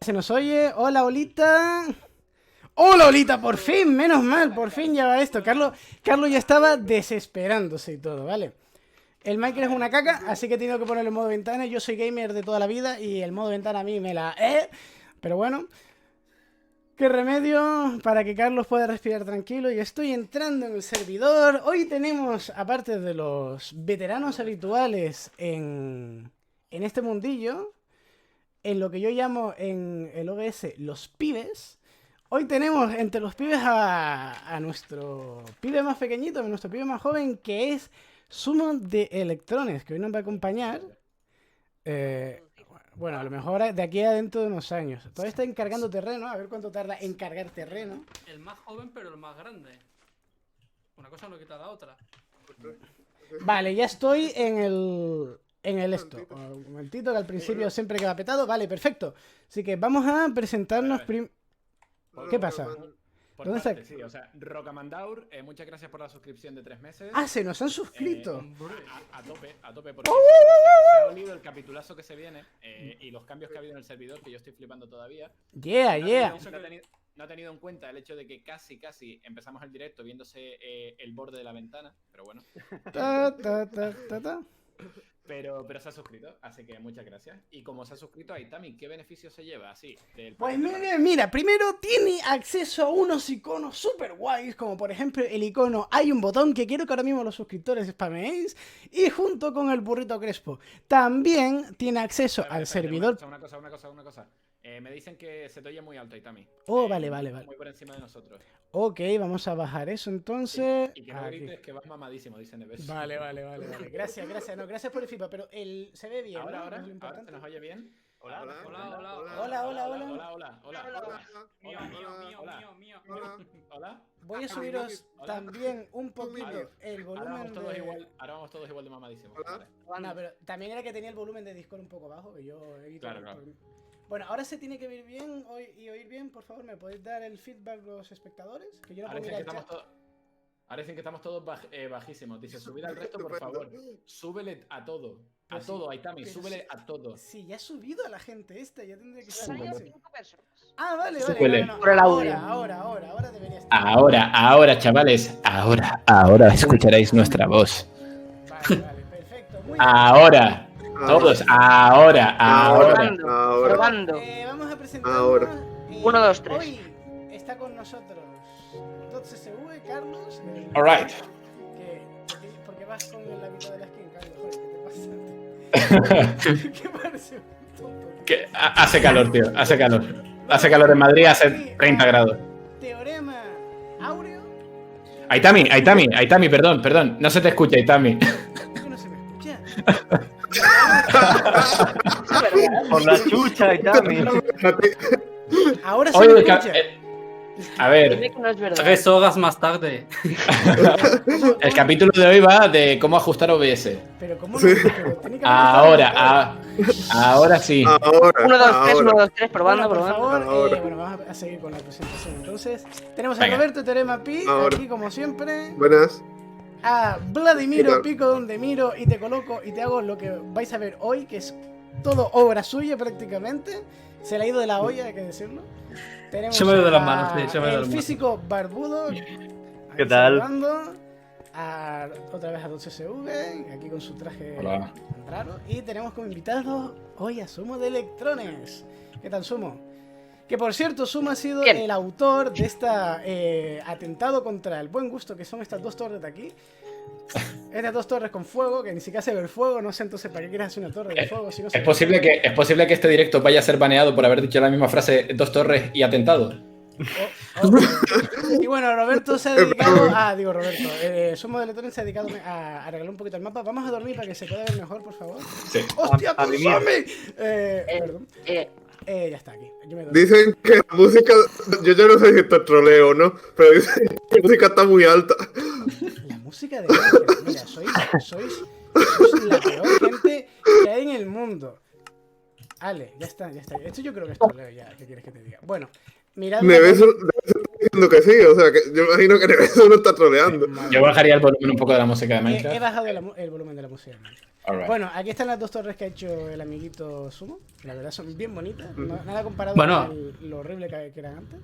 Se nos oye. Hola, Olita. Hola, Olita, por fin, menos mal, por fin ya va esto. Carlos ya estaba desesperándose y todo, ¿vale? El Minecraft es una caca, así que he tenido que ponerlo en modo ventana. Yo soy gamer de toda la vida y el modo ventana a mí me la... Pero bueno, qué remedio para que Carlos pueda respirar tranquilo. Y estoy entrando en el servidor. Hoy tenemos, aparte de los veteranos habituales en este mundillo, en lo que yo llamo en el OBS los pibes. Hoy tenemos entre los pibes a nuestro pibe más pequeñito, a nuestro pibe más joven, que es Sumo de Electrones, que hoy nos va a acompañar. Bueno, a lo mejor de aquí a dentro de unos años. Todavía está encargando terreno, a ver cuánto tarda en cargar terreno. El más joven, pero el más grande. Una cosa no quita la otra. Vale, ya estoy en el esto. Un momentito que al principio siempre queda petado. Vale, perfecto. Así que vamos a presentarnos ¿Qué pasa? ¿Dónde está? Sí, o sea, Rocamandaur, muchas gracias por la suscripción de 3 meses. Ah, se nos han suscrito. A tope, porque se ha olido el capitulazo que se viene y los cambios que ha habido en el servidor, que yo estoy flipando todavía. Yeah. No ha tenido en cuenta el hecho de que casi empezamos el directo viéndose el borde de la ventana, pero bueno. Pero se ha suscrito, así que muchas gracias. Y como se ha suscrito ahí, Tami, ¿qué beneficio se lleva así? Pues mira, primero tiene acceso a unos iconos super guays, como por ejemplo el icono hay un botón que quiero que ahora mismo los suscriptores spameéis, y junto con el burrito crespo. También tiene acceso al servidor. Una cosa. Me dicen que se te oye muy alto, Itami. Oh, vale. Muy por encima de nosotros. Ok, vamos a bajar eso entonces. Y que no grites que vas mamadísimo, dicen Neves. Vale. Gracias. No, gracias por el feedback, pero se ve bien. Ahora, ¿no? ahora, ¿se nos oye bien? Hola. Hola. Voy a subiros también un poquito el volumen Ahora vamos todos igual de mamadísimos. No, pero también era que tenía el volumen de Discord un poco bajo, que yo evito. Claro. Bueno, ahora se tiene que ver bien y oír bien, por favor, ¿me podéis dar el feedback los espectadores? Que yo no puedo mirar el chat. Ahora dicen que estamos todos bajísimos. Dice, subid al resto, por favor. Súbele a todo. A todo, Aitami, súbele a todo. Sí, ya ha subido a la gente esta, ya tendría que estar. Ah, vale. Por el audio. Ahora debería estar. Ahora, chavales. Ahora escucharéis nuestra voz. Vale, perfecto. Muy bien. Ahora. Todos, ahora. Probando. Vamos a presentar. Ahora. 1, 2, 3. Hoy está con nosotros .csv, Carlos. Alright. Porque vas con la mitad de la skin, Carlos. Joder, ¿qué te pasa? ¿Qué parece un tonto? Que hace calor, tío. Hace calor. Hace calor en Madrid, hace 30 grados. Teorema áureo. Aitami, perdón. No se te escucha, Aitami. ¿Por qué no se me escucha? Por la chucha, Itami. Ahora se me escucha. A ver, Dime que no es verdad. 3 horas más tarde. el capítulo de hoy va de cómo ajustar OBS. Pero cómo no. Sí. Pero técnicamente Ahora sí. 1, 2, 3, 1, 2, 3, probando. Por favor, bueno, vamos a seguir con la presentación. Entonces, tenemos a Venga. Roberto Teorema Pi, Ahora. aquí como siempre. Buenas. A Vladimiro ¿Qué tal? Pico, donde miro y te coloco y te hago lo que vais a ver hoy, que es todo obra suya prácticamente. Se le ha ido de la olla, hay que decirlo. Tenemos Se me ha ido de las manos, sí, se me ha ido de el las manos. físico barbudo. ¿Qué tal? Saludando. Otra vez a .csv, aquí con su traje Hola. raro. Y tenemos como invitado hoy a Sumo de Electrones. ¿Qué tal, Sumo? Que por cierto, Sumo ha sido Bien. el autor de esta atentado contra el buen gusto, que son estas dos torres de aquí. Estas dos torres con fuego, que ni siquiera se ve el fuego, no sé entonces para qué quieres hacer una torre de fuego si no se Es ve posible el fuego. que este directo vaya a ser baneado por haber dicho la misma frase, 2 torres y atentado. Y bueno, Roberto se ha dedicado Roberto, Sumo de Electrones se ha dedicado a arreglar un poquito el mapa. Vamos a dormir para que se pueda ver mejor, por favor. Sí. ¡Hostia, A tú mimir. zombie! Perdón. Ya está aquí. Yo me duermo. Dicen que la música, yo ya no sé si esto es troleo o no, pero dicen que la música está muy alta. La música de Minecraft, mira, sois la peor gente que hay en el mundo. Ale, ya está. Esto yo creo que es troleo ya, ¿qué quieres que te diga? Bueno, mirad. Neveso está diciendo que sí, o sea, que yo imagino que Neveso no está troleando. Yo bajaría el volumen un poco de la música de He Minecraft. bajado el volumen de la música de Minecraft. Alright. Bueno, aquí están las dos torres que ha hecho el amiguito Sumo. La verdad son bien bonitas. Nada comparado Bueno. con lo horrible que eran antes.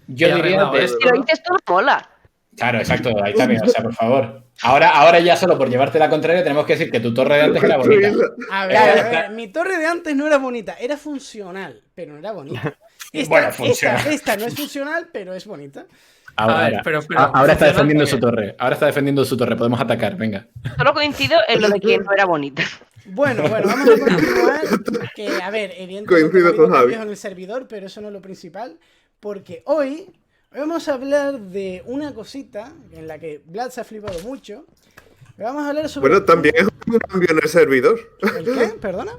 Yo He diría... arreglado esto. Si lo dices tú, no mola. Claro, exacto, ahí también, o sea, por favor. Ahora ya solo por llevarte la contraria tenemos que decir que tu torre de antes era bonita. A ver, mi torre de antes no era bonita, era funcional, pero no era bonita. Bueno, funcional. Esta no es funcional, pero es bonita. A ver, pero Ahora está defendiendo porque- su torre. Ahora está defendiendo su torre. Podemos atacar, venga. Solo coincido en lo de que no era bonita. Bueno, vamos a continuar. Que, a ver, evidentemente Coincido ha habido con Javi. cambios en el servidor, pero eso no es lo principal. Porque hoy vamos a hablar de una cosita en la que Vlad se ha flipado mucho. Vamos a hablar sobre... Bueno, también es un cambio en el servidor. ¿El qué? ¿Perdona?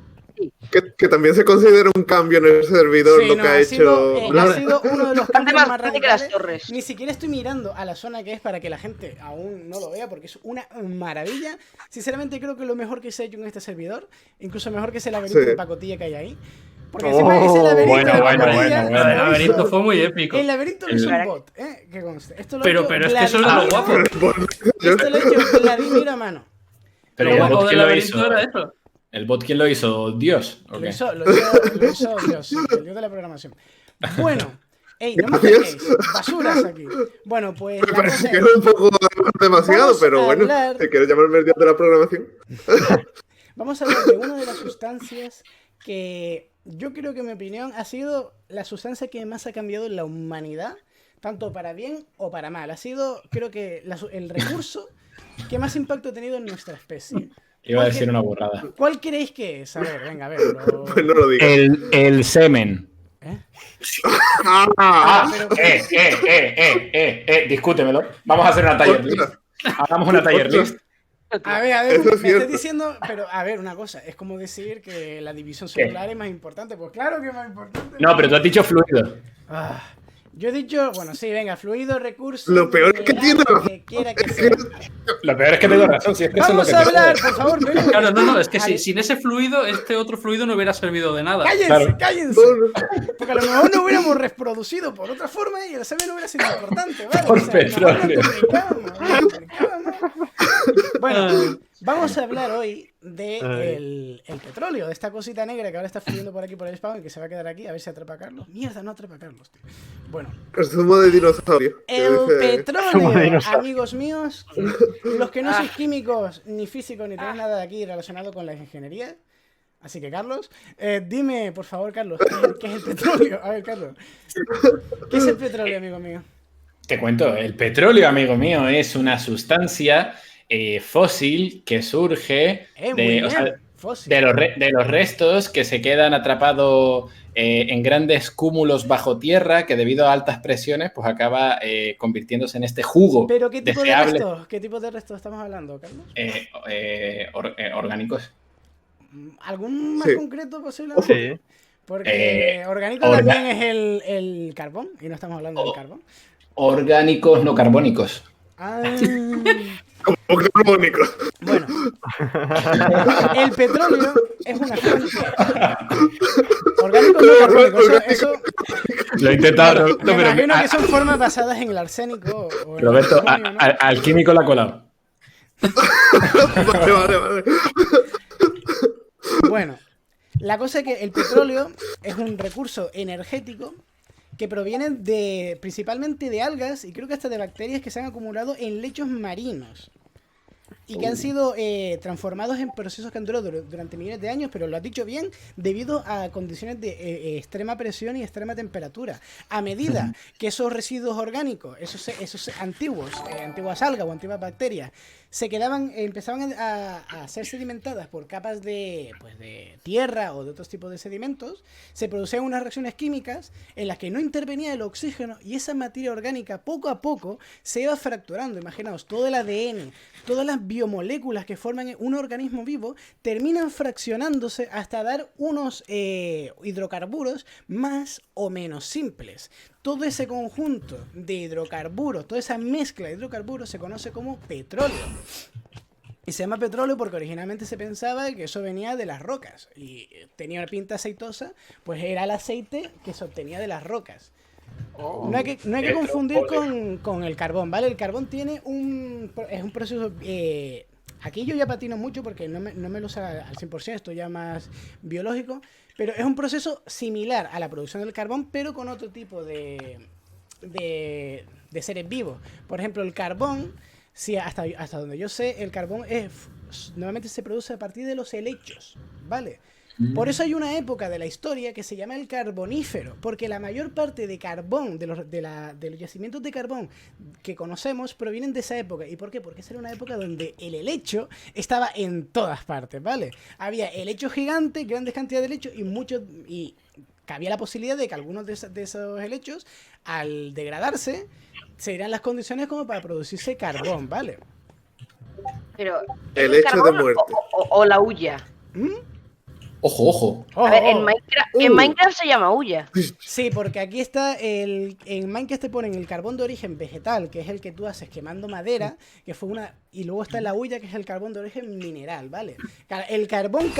Que también se considera un cambio en el servidor Sí, lo no, que ha hecho ha Vlad. sido uno de los Bastante cambios más más grande que las radicales. torres. Ni siquiera estoy mirando a la zona que es para que la gente aún no lo vea, porque es una maravilla. Sinceramente creo que lo mejor que se ha hecho en este servidor, incluso mejor que ese laberinto Sí. de pacotilla que hay ahí. Porque encima ese laberinto bueno, de bueno, pacotilla, bueno, Lo del bueno. laberinto fue muy épico. el laberinto lo hizo un bot, que conste. Esto lo ha Pero hecho es que eso es lo Vladimir- guapo. Esto lo ha hecho Vladimir a mano. Pero Lo el guapo bot, del ¿quién lo laberinto hizo? era eso. ¿El bot quién lo hizo? ¿Dios? ¿O Lo qué? hizo Dios, sí, el dios de la programación. Bueno, ey, no me ataquéis, basuras aquí. Bueno, pues Me la parece cosa que es- es un poco demasiado, Vamos pero a bueno, hablar- si quieres llamarme el día de la programación. vamos a hablar de una de las sustancias que yo creo que en mi opinión ha sido la sustancia que más ha cambiado en la humanidad, tanto para bien o para mal. Ha sido, creo que, el recurso que más impacto ha tenido en nuestra especie. Iba a decir una burrada. ¿Cuál creéis que es? A ver, venga, a ver. Pues no lo digas. El semen. ¿Eh? Ah, pero- discútemelo. Vamos a hacer una tier list. Hagamos una tier list. A ver, Eso es me estás cierto. diciendo, pero a ver, una cosa, es como decir que la división celular es más importante, pues claro que es más importante. No, pero tú has dicho fluido. Ah, yo he dicho, bueno, sí, venga, fluido, recurso. Lo peor es que mineral, tiene lo que quiera que sea. Lo peor es que tengo razón. Si es que eso es lo Vamos que a te hablar, jode. por favor, ven. Claro, no, es que Al- sin ese fluido, este otro fluido no hubiera servido de nada. Cállense, Claro. cállense. No, no. Porque a lo mejor no hubiéramos reproducido por otra forma y el semen no hubiera sido importante, ¿vale? Por a lo mejor petróleo. nos complicábamos. Bueno, vamos a hablar hoy de el petróleo, de esta cosita negra que ahora está fluyendo por aquí por el spawn y que se va a quedar aquí, a ver si atrapa a Carlos. Mierda, no atrapa a Carlos, tío. Bueno, El zumo de dinosaurio. que el dice- petróleo, amigos míos, los que no sois químicos, ni físicos, ni tenéis nada de aquí relacionado con la ingeniería. Así que, Carlos, dime, por favor, Carlos, ¿qué es el petróleo? A ver, Carlos, ¿qué es el petróleo, amigo mío? Te cuento, el petróleo, amigo mío, es una sustancia fósil que surge Muy bien, o sea, fósil. de los restos que se quedan atrapados en grandes cúmulos bajo tierra que debido a altas presiones pues acaba convirtiéndose en este jugo ¿Pero qué tipo de deseable restos? ¿Qué tipo de restos estamos hablando, Carlos? orgánicos. ¿Algún más Sí. concreto posible? Sí. Porque orgánico orga- también es el carbón, y no estamos hablando del carbón. Orgánicos no carbónicos. Ah, Como carbónico. bueno, el petróleo es una fuente. Orgánico no carbónico, eso Lo he intentado, me imagino que son formas basadas en el arsénico o en el Roberto, amonio, ¿no? al químico la ha colado. Vale. Bueno, la cosa es que el petróleo es un recurso energético que proviene principalmente de algas y creo que hasta de bacterias que se han acumulado en lechos marinos y que han sido transformados en procesos que han durado durante millones de años, pero lo has dicho bien, debido a condiciones de extrema presión y extrema temperatura. A medida que esos residuos orgánicos, esos antiguas algas o antiguas bacterias, empezaban a ser sedimentadas por capas de tierra o de otros tipos de sedimentos, se producían unas reacciones químicas en las que no intervenía el oxígeno y esa materia orgánica poco a poco se iba fracturando. Imaginaos, todo el ADN, todas las biomoléculas que forman un organismo vivo terminan fraccionándose hasta dar unos hidrocarburos más o menos simples. Todo ese conjunto de hidrocarburos, toda esa mezcla de hidrocarburos se conoce como petróleo. Y se llama petróleo porque originalmente se pensaba que eso venía de las rocas y tenía una pinta aceitosa, pues era el aceite que se obtenía de las rocas. No hay que confundir con el carbón, ¿vale? El carbón tiene es un proceso aquí yo ya patino mucho porque no me lo sé al 100%, esto ya más biológico, pero es un proceso similar a la producción del carbón, pero con otro tipo de seres vivos. Por ejemplo, el carbón, si hasta donde yo sé, el carbón normalmente se produce a partir de los helechos, ¿vale? Por eso hay una época de la historia que se llama el carbonífero, porque la mayor parte de carbón, de los yacimientos de carbón que conocemos, provienen de esa época. ¿Y por qué? Porque esa era una época donde el helecho estaba en todas partes, ¿vale? Había helechos gigantes, grandes cantidades de helechos y cabía la posibilidad de que algunos de esos helechos, al degradarse, se dieran las condiciones como para producirse carbón, ¿vale? Pero, El ¿es hecho de carbón muerte. o la hulla? Ojo, ojo. A ver, Ojo. en Minecraft se llama hulla. Sí, porque aquí está en Minecraft te ponen el carbón de origen vegetal, que es el que tú haces quemando madera, que fue y luego está la hulla, que es el carbón de origen mineral, ¿vale? El carbón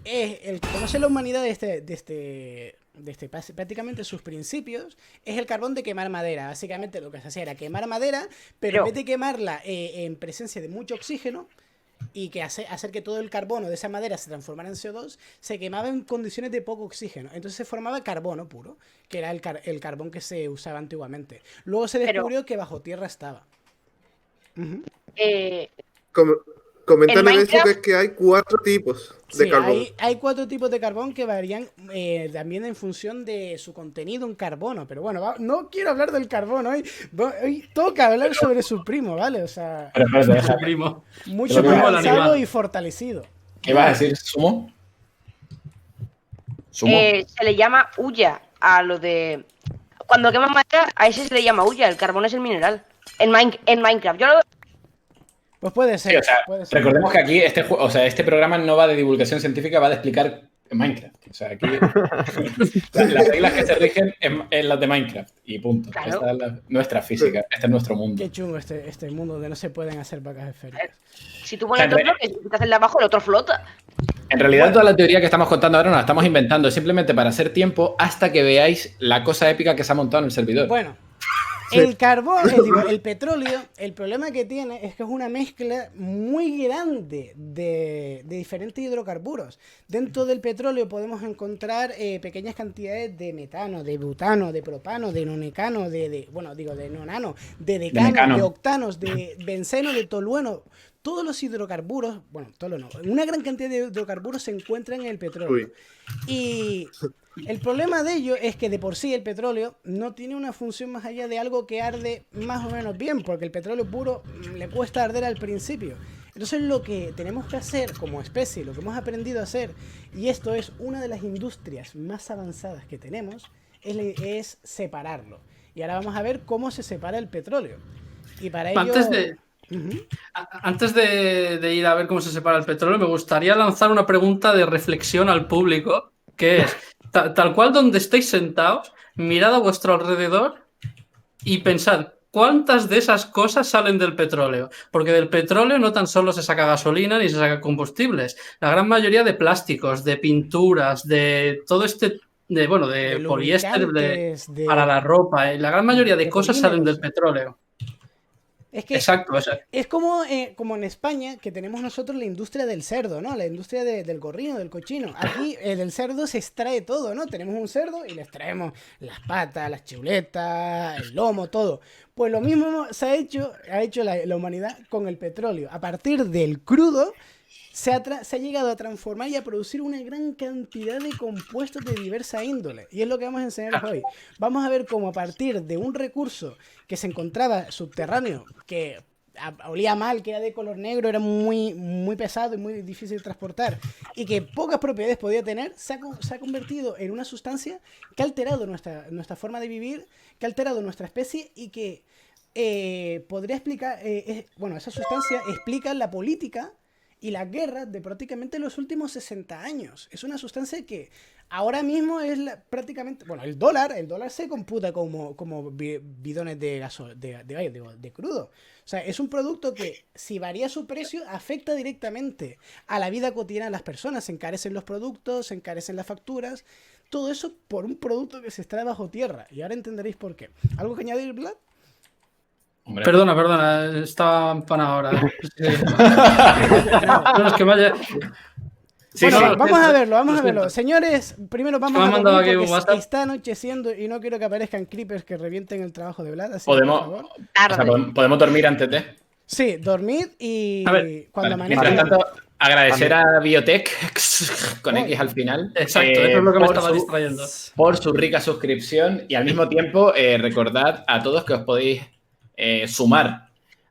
es el que conoce la humanidad prácticamente sus principios, es el carbón de quemar madera. Básicamente lo que se hacía era quemar madera, pero en vez de quemarla en presencia de mucho oxígeno, y que hacer que todo el carbono de esa madera se transformara en CO2, se quemaba en condiciones de poco oxígeno. Entonces se formaba carbono puro, que era el carbón que se usaba antiguamente. Luego se descubrió que bajo tierra estaba. Comentan en En eso que es que hay 4 tipos de Sí, carbón. hay 4 tipos de carbón que varían también en función de su contenido en carbono. Pero bueno, no quiero hablar del carbón hoy. Hoy toca hablar sobre su primo, ¿vale? O sea, Pero, espérate, Su déjame. primo. mucho Pero más primo el avanzado animal. y fortalecido. ¿Qué vas a decir, Sumo? Sumo. Se le llama hulla a lo de... Cuando queman madera, a ese se le llama hulla. El carbón es el mineral. En Minecraft. Pues puede Sí, ser, o sea, puede ser. recordemos que aquí este programa no va de divulgación científica, va de explicar Minecraft. O sea, aquí las reglas que se rigen en las de Minecraft y punto. Claro. Esta es nuestra física, este es nuestro mundo. Qué chungo este mundo donde no se pueden hacer vacas esféricas. Si tú pones dos bloques y quitas el de abajo, el otro flota. En realidad, toda la teoría que estamos contando ahora nos la estamos inventando simplemente para hacer tiempo hasta que veáis la cosa épica que se ha montado en el servidor. Bueno, el carbón, el petróleo, el problema que tiene es que es una mezcla muy grande de diferentes hidrocarburos. Dentro del petróleo podemos encontrar pequeñas cantidades de metano, de butano, de propano, de nonecano, de nonano, de decano, mecano. de octanos, de benceno, de tolueno. Todos los hidrocarburos, una gran cantidad de hidrocarburos se encuentran en el petróleo. Uy. Y el problema de ello es que de por sí el petróleo no tiene una función más allá de algo que arde más o menos bien, porque el petróleo puro le cuesta arder al principio. Entonces lo que tenemos que hacer como especie, lo que hemos aprendido a hacer, y esto es una de las industrias más avanzadas que tenemos, es separarlo. Y ahora vamos a ver cómo se separa el petróleo. Y para ello... Antes de ir a ver cómo se separa el petróleo, me gustaría lanzar una pregunta de reflexión al público, que es, tal cual donde estéis sentados, mirad a vuestro alrededor y pensad cuántas de esas cosas salen del petróleo. Porque del petróleo no tan solo se saca gasolina ni se saca combustibles, la gran mayoría de plásticos, de pinturas, de todo este... de poliéster para la ropa. La gran mayoría de cosas salen del petróleo. Es que Exacto, es como en España, que tenemos nosotros la industria del cerdo, ¿no? La industria del gorrino, del cochino. Aquí del cerdo se extrae todo, ¿no? Tenemos un cerdo y le extraemos las patas, las chuletas, el lomo, todo. Pues lo mismo ha hecho la humanidad con el petróleo. A partir del crudo se ha llegado a transformar y a producir una gran cantidad de compuestos de diversa índole. Y es lo que vamos a enseñaros hoy. Vamos a ver cómo a partir de un recurso que se encontraba subterráneo, que olía mal, que era de color negro, era muy, muy pesado y muy difícil de transportar, y que pocas propiedades podía tener, se ha convertido en una sustancia que ha alterado nuestra forma de vivir, que ha alterado nuestra especie y que podría explicar... esa sustancia explica la política y la guerra de prácticamente los últimos 60 años. Es una sustancia que ahora mismo es prácticamente... Bueno, el dólar se computa como bidones de crudo. O sea, es un producto que, si varía su precio, afecta directamente a la vida cotidiana de las personas. Se encarecen los productos, se encarecen las facturas. Todo eso por un producto que se extrae bajo tierra. Y ahora entenderéis por qué. ¿Algo que añadir, Vlad? Hombre. Perdona, estaba empanado ahora. Sí. No, es que vaya. Sí, Bueno, sí. vamos a verlo, vamos Lo a verlo. siento. Señores, primero vamos Me a han mandado dormir aquí un porque WhatsApp. está anocheciendo y no quiero que aparezcan creepers que revienten el trabajo de Vlad, así que, Podemos, por favor. o sea, podemos dormir antes de. Sí, dormid y A ver, cuando Vale. amanezca... Mientras tanto, agradecer a Biotech con Oh. X al final. Exacto, eso es lo que me por estaba su- distrayendo. Por su rica suscripción y al mismo tiempo recordad a todos que os podéis sumar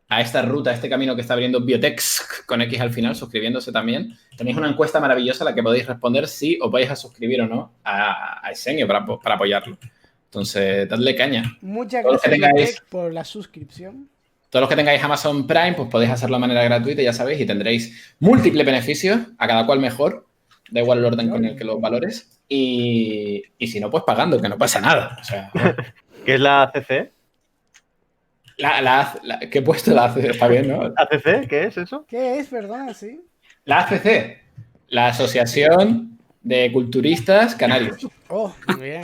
a esta ruta, a este camino que está abriendo Biotex con X al final, suscribiéndose también. Tenéis una encuesta maravillosa a la que podéis responder si os vais a suscribir o no a Esenio para apoyarlo. Entonces, dadle caña. Muchas Todos los que gracias tengáis- Biotech, por la suscripción. Todos los que tengáis Amazon Prime, pues podéis hacerlo de manera gratuita, ya sabéis, y tendréis múltiples beneficios, a cada cual mejor. Da igual el orden con el que los valores. Y si no, pues pagando, que no pasa nada. O sea, ¿Qué es la ACC? ¿qué he puesto la ACC? Está bien, ¿no? ¿ACC? ¿Qué es eso? ¿Qué es, perdona, sí? La ACC, la Asociación de Culturistas Canarios, Oh, muy bien.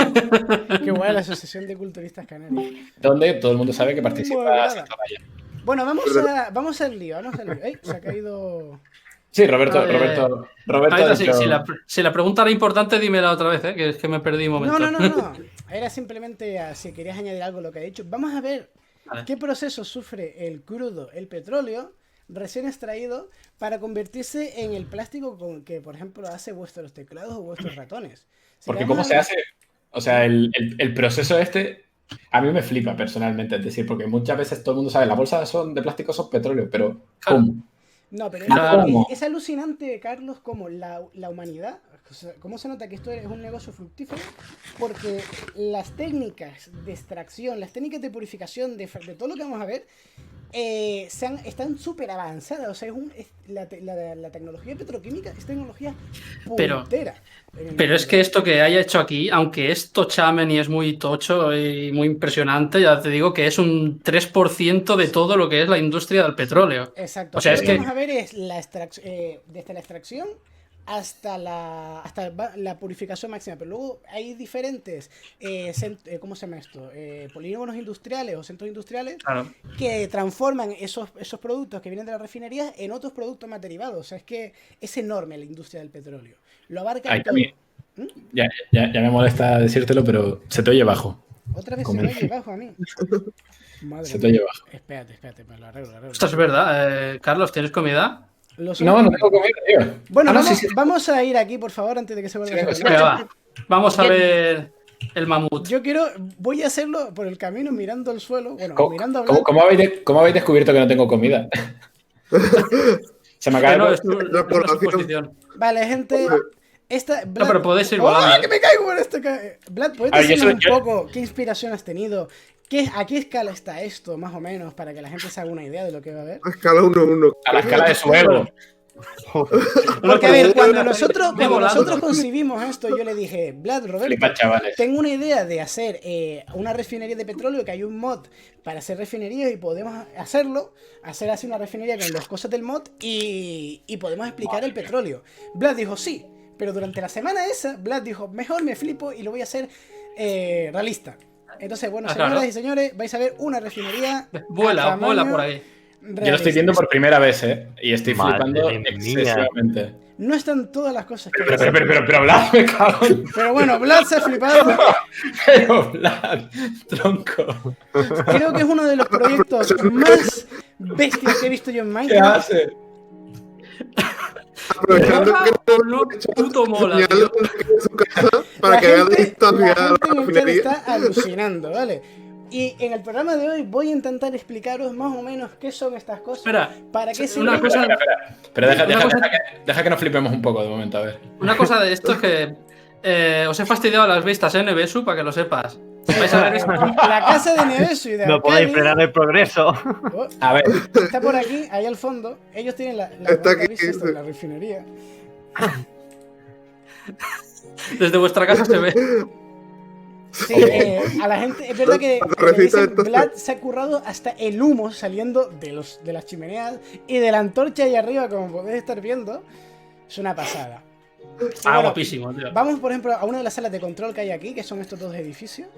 Qué guay la Asociación de Culturistas Canarios. donde todo el mundo sabe que Muy participa buena. Santa Maya. Bueno, vamos al lío, vamos al lío. ¡Ey! Se ha caído... Sí, Roberto Ahí ha está, dicho- si la pregunta era importante, dímela otra vez, que es que me perdí un momento. No. Era simplemente si querías añadir algo a lo que ha dicho. Vamos a ver Vale. qué proceso sufre el crudo, el petróleo, recién extraído, para convertirse en el plástico con que, por ejemplo, hace vuestros teclados o vuestros ratones. Así Porque que cómo vamos se a- hace, o sea, el proceso este, a mí me flipa personalmente, es decir, porque muchas veces todo el mundo sabe, las bolsas son de plástico, son petróleo, pero Claro. ¿cómo? No, pero ¿Cómo? es alucinante, Carlos, como la humanidad, o sea, cómo se nota que esto es un negocio fructífero, porque las técnicas de extracción, las técnicas de purificación, de todo lo que vamos a ver, están súper avanzadas. O sea, la tecnología petroquímica es tecnología Pero- puntera. Pero es que esto que haya hecho aquí, aunque es tochamen y es muy tocho y muy impresionante, ya te digo que es un 3% de todo lo que es la industria del petróleo. Exacto. O sea, Lo es que que- vamos a ver es desde la extracción hasta la purificación máxima. Pero luego hay diferentes, ¿cómo se llama esto? Polígonos industriales o centros industriales Claro. que transforman esos productos que vienen de las refinerías en otros productos más derivados. O sea, es que es enorme la industria del petróleo. Lo abarca Ay, todo. también. Ya me molesta decírtelo, pero se te oye bajo. Otra vez Comenta. se me oye bajo a mí. Madre Se te mía. oye bajo. Espérate, me lo arreglo. Esto es verdad. Carlos, ¿tienes comida? Los No ojos- tengo comida, tío. Bueno, Ah, no, vamos, sí. vamos a ir aquí, por favor, antes de que se vuelva Sí, a sí, hacer Venga, noche. va. Vamos a ver el mamut. Yo voy a hacerlo por el camino mirando al suelo, bueno, ¿Cómo, mirando a cómo- Vlad. cómo habéis descubierto que no tengo comida? Se me acaba Que no, de... es una población. suposición. Vale, gente, esta... Vlad... pero podéis ir ¡Oh, volando. que me caigo por esto! Vlad, ¿puedes A ver, yo decirnos soy- un yo- poco qué inspiración has tenido? ¿A qué escala está esto, más o menos, para que la gente se haga una idea de lo que va a ver? A escala 1-1. A la escala de su ego. Porque, a ver, cuando nosotros volando. concibimos esto, yo le dije, Vlad, Roberto, Flipa, chavales. tengo una idea de hacer una refinería de petróleo, que hay un mod para hacer refinerías y podemos hacerlo, hacer así una refinería con las cosas del mod y podemos explicar el petróleo. Vlad dijo, sí, pero durante la semana esa, Vlad dijo, mejor me flipo y lo voy a hacer realista. Entonces, bueno, Claro. señoras y señores, vais a ver una refinería. a Vuela tamaño por ahí. Yo lo estoy realista. viendo por primera vez, y estoy Madre flipando mía. excesivamente. No están todas las cosas que Pero Vlad, me cago en... Pero bueno, Vlad se ha flipado. Pero Vlad, tronco. Creo que es uno de los proyectos más bestias que he visto yo en ¿Qué Minecraft. hace? Aprovechando que No, puto mola, señala tío. en su casa para que vea la distancia a la gente en el chat refinería. está alucinando, ¿vale? Y en el programa de hoy voy a intentar explicaros más o menos qué son estas cosas. Espera, para qué una sirven. cosa, Pero Una cosa- deja que nos flipemos un poco de momento, a ver. una cosa de esto es que os he fastidiado las vistas, Nevesu, para que lo sepas. Vais a ver esto. La casa de Nevesu y de No podéis Arcadi, frenar el progreso. oh, A ver, está por aquí, ahí al fondo. Ellos tienen la Está aquí, vista esta de sí. la refinería. Desde vuestra casa se ve. Sí, a la gente, es verdad que La como receta dicen, esta- Vlad se ha currado hasta el humo saliendo de las chimeneas y de la antorcha ahí arriba, como podéis estar viendo. Es una pasada. Y Ah, bueno, guapísimo, tío. vamos, por ejemplo, a una de las salas de control que hay aquí, que son estos dos edificios.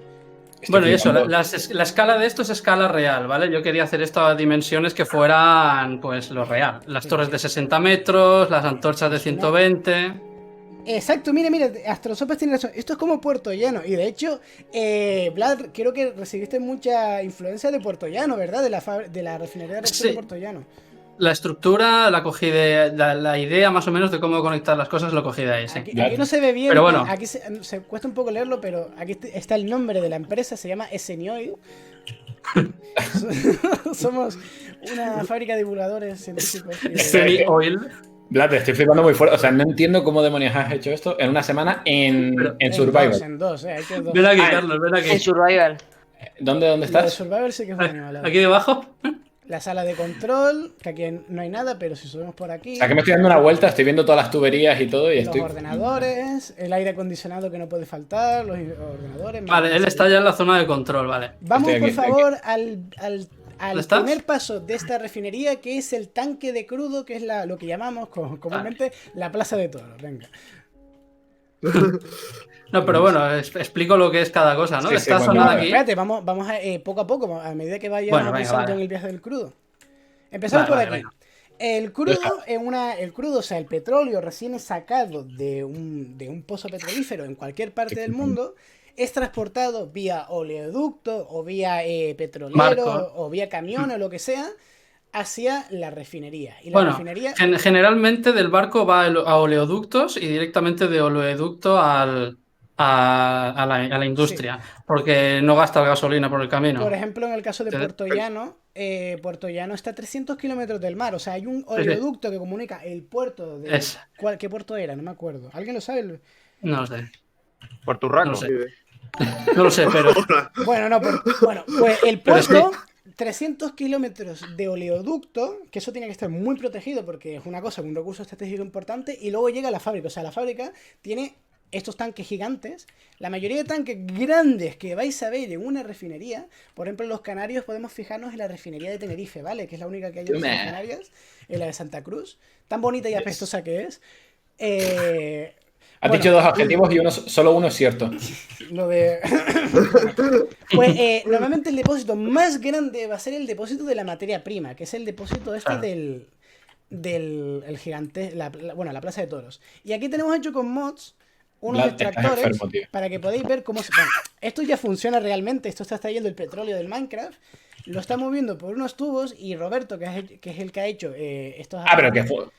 Bueno, y eso, flipando. la escala de esto es escala real, ¿vale? Yo quería hacer esto a dimensiones que fueran, pues, lo real. Las torres de 60 metros, las antorchas de 120. Exacto, mira, Astrosopas tiene razón. Esto es como Puerto Llano. Y de hecho, Vlad, creo que recibiste mucha influencia de Puerto Llano, ¿verdad? De la refinería de Repsol de Sí. Puerto Llano. La estructura la cogí de. La idea más o menos de cómo conectar las cosas lo cogí de ahí, sí. Aquí no se ve bien, Pero bueno. aquí se cuesta un poco leerlo, pero aquí está el nombre de la empresa, se llama Essenioid. Somos una fábrica de divulgadores científicos. Semi Oil. Vlad, te estoy flipando muy fuerte. O sea, no entiendo cómo demonios has hecho esto en una semana en Survival. En dos, hay que dos. Ven aquí, Carlos, ven En aquí. Survival. ¿Dónde Lo de estás? Survival sí que es bueno. Vale. Aquí debajo. La sala de control, que aquí no hay nada, pero si subimos por aquí. O sea, que me estoy dando una vuelta, estoy viendo todas las tuberías y todo y Los estoy... ordenadores, el aire acondicionado que no puede faltar, los ordenadores. Vale, él está ya en la zona de control, vale. Vamos, Estoy aquí, por estoy favor, al ¿Estás? primer paso de esta refinería, que es el tanque de crudo, que es lo que llamamos comúnmente la plaza de toros. Venga. No, pero bueno, explico lo que es cada cosa, ¿no? Sí, Esta sí, zona bueno, de aquí. Espérate, vamos a, poco a poco, a medida que vayamos Bueno, venga, avanzando vale. en el viaje del crudo. Empezamos Vale, por vale, aquí. El crudo, el crudo, o sea, el petróleo recién sacado de un pozo petrolífero en cualquier parte del mundo, es transportado vía oleoducto o vía petrolero Barco. o vía camión o lo que sea hacia la refinería. Y la Bueno, refinería... generalmente del barco va a oleoductos y directamente de oleoducto a la industria, porque no gasta gasolina por el camino. Por ejemplo, en el caso de Sí. Puerto Llano está a 300 kilómetros del mar. O sea, hay un oleoducto que comunica el puerto de... Es. ¿Qué puerto era? No me acuerdo. ¿Alguien lo sabe? No lo sé. Puerto Urraco. No lo sé. No lo sé, pero. Bueno, no, bueno, pues el Pero es puerto, 300 kilómetros de oleoducto, que eso tiene que estar muy protegido porque es una cosa, un recurso estratégico importante, y luego llega a la fábrica. O sea, la fábrica tiene estos tanques gigantes. La mayoría de tanques grandes que vais a ver en una refinería, por ejemplo, en los Canarios podemos fijarnos en la refinería de Tenerife, ¿vale? Que es la única que hay en las Canarias, en la de Santa Cruz. Tan bonita y apestosa que es. Has dicho dos adjetivos y solo uno es cierto. Lo de... Pues normalmente el depósito más grande va a ser el depósito de la materia prima, que es el depósito este del el gigante, la plaza de toros. Y aquí tenemos hecho con mods unos extractores enfermo, para que podáis ver cómo se... Bueno, esto ya funciona realmente, esto está extrayendo el petróleo del Minecraft, lo está moviendo por unos tubos y Roberto, que es el que ha hecho estos...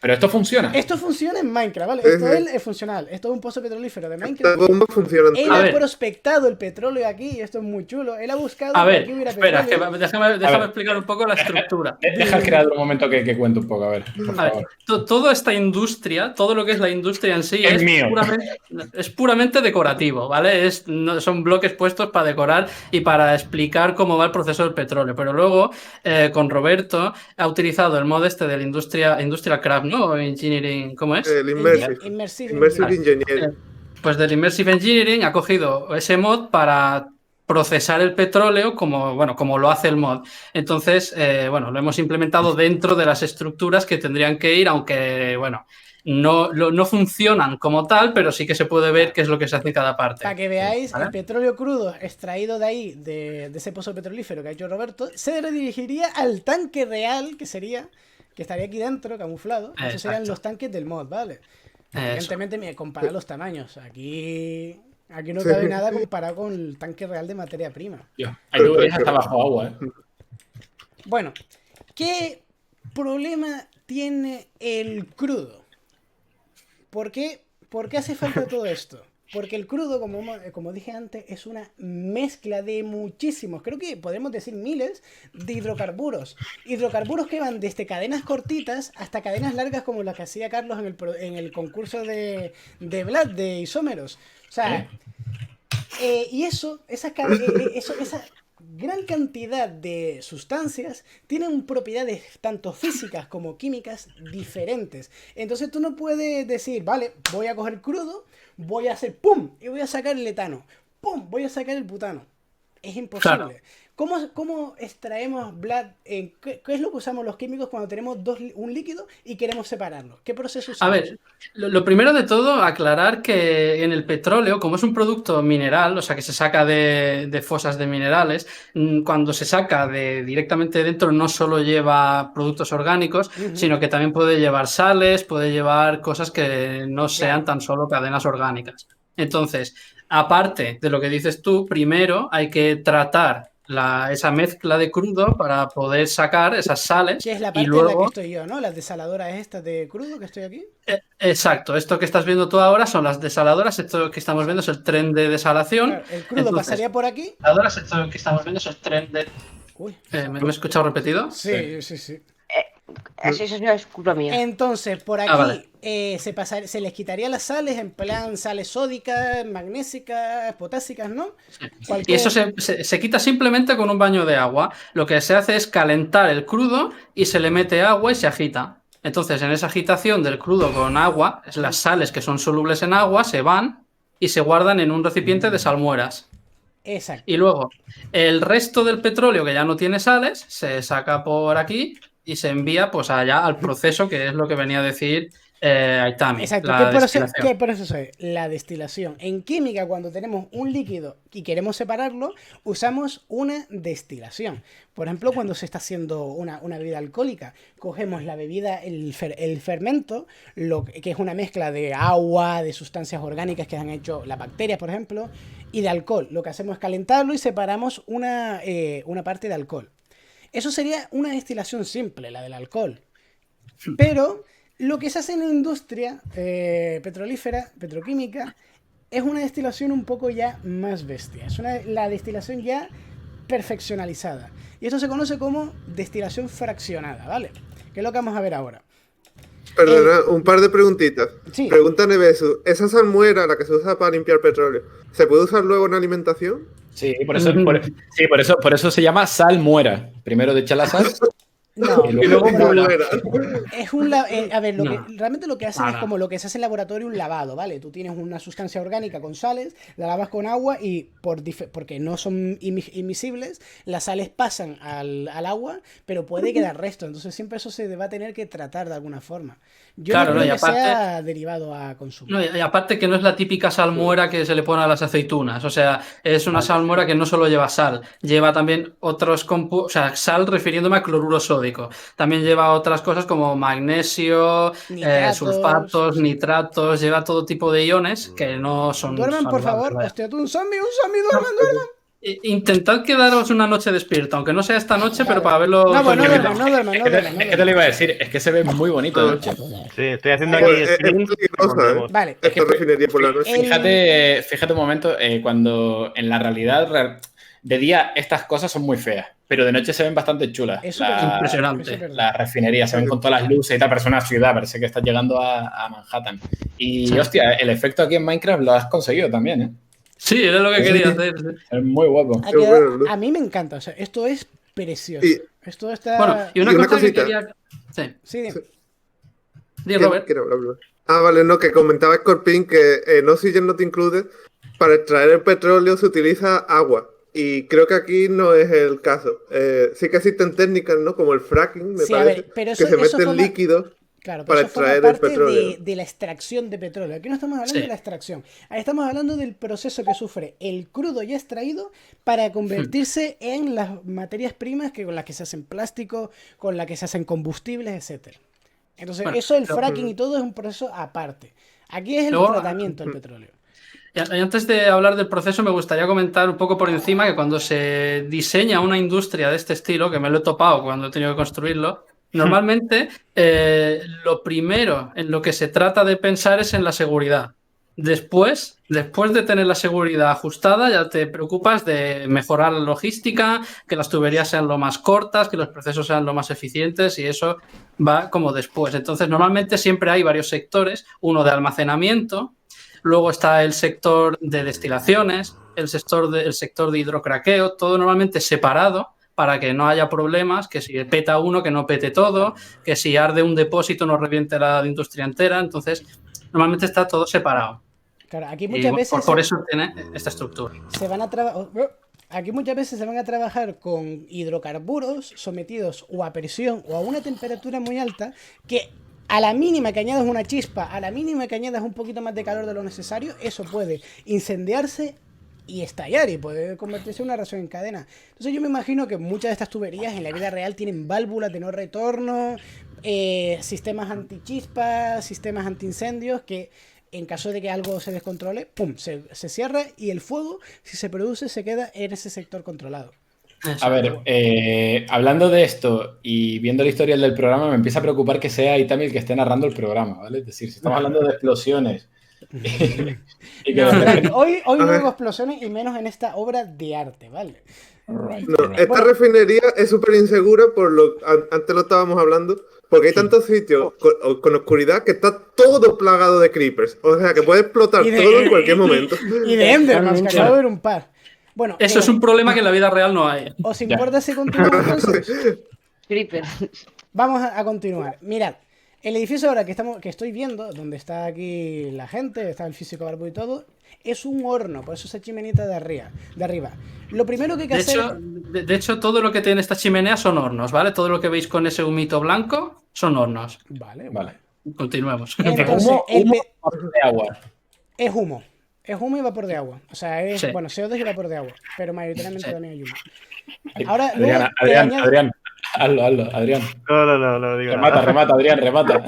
Pero esto funciona. Esto funciona en Minecraft, ¿vale? Esto es funcional. Esto es un pozo petrolífero de Las Minecraft. bombas funcionan. Él A ha ver. prospectado el petróleo aquí y esto es muy chulo. Él ha buscado A que ver, aquí hubiera espera, petróleo. déjame explicar un poco la estructura. Deja al creador un momento que cuente un poco, a ver, por A ver, favor. toda esta industria, todo lo que es la industria en sí, Es mío. es puramente decorativo, ¿vale? Son bloques puestos para decorar y para explicar cómo va el proceso del petróleo. Pero luego, con Roberto, ha utilizado el mod este de la Industrial Craft, ¿no? O Engineering, ¿cómo es? El Immersive. Immersive Immersive Engineering. Pues del Immersive Engineering ha cogido ese mod para procesar el petróleo como lo hace el mod. Entonces, lo hemos implementado dentro de las estructuras que tendrían que ir, aunque, no funcionan como tal, pero sí que se puede ver qué es lo que se hace en cada parte. Para que veáis, ¿Vale? el petróleo crudo extraído de ahí, de ese pozo petrolífero que ha hecho Roberto, se redirigiría al tanque real, que estaría aquí dentro, camuflado. Esos serían los tanques del mod, ¿vale? Evidentemente, me compara los tamaños. Aquí no cabe nada comparado con el tanque real de materia prima. Dios, hay tuberías hasta bajo agua, ¿eh? Bueno, ¿qué problema tiene el crudo? ¿Por qué hace falta todo esto? Porque el crudo, como dije antes, es una mezcla de muchísimos, creo que podemos decir miles, de hidrocarburos. Hidrocarburos que van desde cadenas cortitas hasta cadenas largas como las que hacía Carlos en el concurso de Vlad, de isómeros. O sea, y esa gran cantidad de sustancias tienen propiedades tanto físicas como químicas diferentes. Entonces tú no puedes decir, vale, voy a coger crudo, voy a hacer pum y voy a sacar el etano, pum, voy a sacar el butano. Es imposible. Claro. ¿Cómo extraemos Blood? ¿Qué es lo que usamos los químicos cuando tenemos un líquido y queremos separarlo? ¿Qué proceso A usamos? ver, lo primero de todo, aclarar que en el petróleo, como es un producto mineral, o sea que se saca de fosas de minerales, cuando se saca directamente dentro no solo lleva productos orgánicos, sino que también puede llevar sales, puede llevar cosas que no sean tan solo cadenas orgánicas. Entonces, aparte de lo que dices tú, primero hay que tratar esa mezcla de crudo para poder sacar esas sales Que es la y parte en la que luego... estoy yo, ¿no? Las desaladoras estas de crudo que estoy aquí. Exacto, esto que estás viendo tú ahora son las desaladoras, esto que estamos viendo es el tren de desalación. Claro, el crudo pasaría por aquí. Desaladoras, esto que estamos viendo es el tren de... Uy. ¿me he escuchado repetido? Sí. Eso es culpa mía. Entonces, por aquí vale. se les quitaría las sales, en plan sales sódicas, magnésicas, potásicas, ¿no? Y eso se quita simplemente con un baño de agua. Lo que se hace es calentar el crudo y se le mete agua y se agita. Entonces, en esa agitación del crudo con agua, las sales que son solubles en agua se van y se guardan en un recipiente de salmueras. Exacto. Y luego, el resto del petróleo que ya no tiene sales, se saca por aquí y se envía pues allá al proceso, que es lo que venía a decir Aitami. Exacto. ¿Qué proceso es? La destilación. En química, cuando tenemos un líquido y queremos separarlo, usamos una destilación. Por ejemplo, cuando se está haciendo una bebida alcohólica, cogemos la bebida, el fermento, que es una mezcla de agua, de sustancias orgánicas que han hecho las bacterias, por ejemplo, y de alcohol. Lo que hacemos es calentarlo y separamos una parte de alcohol. Eso sería una destilación simple, la del alcohol. Pero lo que se hace en la industria petrolífera, petroquímica, es una destilación un poco ya más bestia. Es la destilación ya perfeccionalizada. Y esto se conoce como destilación fraccionada, ¿vale? Que es lo que vamos a ver ahora. Perdona, un par de preguntitas. Sí. Pregunta Nevesu, ¿esa salmuera, la que se usa para limpiar petróleo, se puede usar luego en alimentación? Sí, por eso se llama salmuera. Primero echa la sal. No, y luego Salmuera. a ver, No. realmente lo que hacen es como lo que se hace en laboratorio, un lavado, ¿vale? Tú tienes una sustancia orgánica con sales, la lavas con agua y porque no son invisibles, las sales pasan al agua, pero puede quedar resto. Entonces siempre eso se va a tener que tratar de alguna forma. Yo Claro, no creo y que aparte- sea derivado a consumo. No, y aparte que no es la típica salmuera que se le pone a las aceitunas, o sea, es una salmuera que no solo lleva sal, lleva también otros o sea, sal refiriéndome a cloruro sódico, también lleva otras cosas como magnesio, Nitratos. sulfatos, nitratos, lleva todo tipo de iones que no son Duerman, por saludables, favor. vaya. Hostia, tú un zombie, duerman. Intentad quedaros una noche despierto, aunque no sea esta noche, pero para verlo... No, pues no tranquilamente. duerman. Es que te lo iba a decir, es que se ve muy bonito de noche. Sí, estoy haciendo aquí Pues, es stream. peligrosa, Vale. Esta refinería por la noche. Fíjate un momento, cuando en la realidad de día estas cosas son muy feas, pero de noche se ven bastante chulas. Eso es impresionante. Las refinerías se ven con todas las luces y tal, pero es una ciudad, parece que estás llegando a Manhattan. Y Sí. hostia, el efecto aquí en Minecraft lo has conseguido también, ¿eh? Sí, era lo que quería hacer. Es muy guapo. A mí me encanta. O sea, esto es precioso. Y- Esto está. Bueno, y una Y una cosa que cosita. quería... Sí, Sí, di Robert. Quiero hablar. Vale, no, que comentaba Scorpion que No Oxygen Not Included, para extraer el petróleo se utiliza agua. Y creo que aquí no es el caso. Sí que existen técnicas, ¿no? Como el fracking, me Sí, a parece, ver, pero que se eso meten forma- líquidos. claro, para pero eso forma extraer el parte petróleo. de la extracción de petróleo. Aquí no estamos hablando Sí. de la extracción. Ahí estamos hablando del proceso que sufre el crudo ya extraído para convertirse en las materias primas con las que se hacen plástico, con las que se hacen combustibles, etcétera. Entonces, Bueno, eso, el fracking y todo es un proceso aparte. Aquí es el Luego- tratamiento del petróleo. Y antes de hablar del proceso, me gustaría comentar un poco por encima que cuando se diseña una industria de este estilo, que me lo he topado cuando he tenido que construirlo, normalmente lo primero en lo que se trata de pensar es en la seguridad. Después de tener la seguridad ajustada, ya te preocupas de mejorar la logística, que las tuberías sean lo más cortas, que los procesos sean lo más eficientes y eso va como después. Entonces, normalmente siempre hay varios sectores, uno de almacenamiento, luego está el sector de destilaciones, el sector de hidrocraqueo, todo normalmente separado para que no haya problemas, que si peta uno, que no pete todo, que si arde un depósito no reviente la industria entera. Entonces, normalmente está todo separado. Claro, aquí Y muchas veces por eso tiene esta estructura. se van a Aquí muchas veces se van a trabajar con hidrocarburos sometidos o a presión o a una temperatura muy alta que a la mínima que añadas una chispa, a la mínima que añadas un poquito más de calor de lo necesario, eso puede incendiarse y estallar y puede convertirse en una reacción en cadena. Entonces yo me imagino que muchas de estas tuberías en la vida real tienen válvulas de no retorno, sistemas antichispas, sistemas antiincendios que en caso de que algo se descontrole, ¡pum!, se cierra y el fuego, si se produce, se queda en ese sector controlado. A ver, hablando de esto y viendo el historial del programa, me empieza a preocupar que sea Itami el que esté narrando el programa, ¿vale? Es decir, si estamos hablando de explosiones y que No, de repente... hoy A no ver. hubo explosiones y menos en esta obra de arte, ¿vale? Right, No, right. esta refinería es súper insegura antes lo estábamos hablando, porque hay tantos sitios con oscuridad que está todo plagado de creepers. O sea, que puede explotar todo en cualquier momento. Y de Endermans, que acabo de ver un par. Bueno, Eso es un problema que en la vida real no hay. ¿os importa si continuamos entonces? Creeper. Vamos a continuar. Mirad, el edificio ahora que estoy viendo, donde está aquí la gente, está el físico barbu y todo, es un horno, por eso esa chimenita de arriba. Lo primero que hay que hacer... De hecho, todo lo que tiene esta chimenea son hornos, ¿vale? Todo lo que veis con ese humito blanco son hornos. Vale, Vale. Continuemos. Entonces, Humo de agua. es humo. Es humo y vapor de agua. O sea, es, Sí. bueno, CO2 y vapor de agua. Pero mayoritariamente Sí. también hay humo. Ay, Ahora, Adrián, luego te añado- Adrián. Hazlo, Adrián. No digo Remata, nada. remata, Adrián, remata.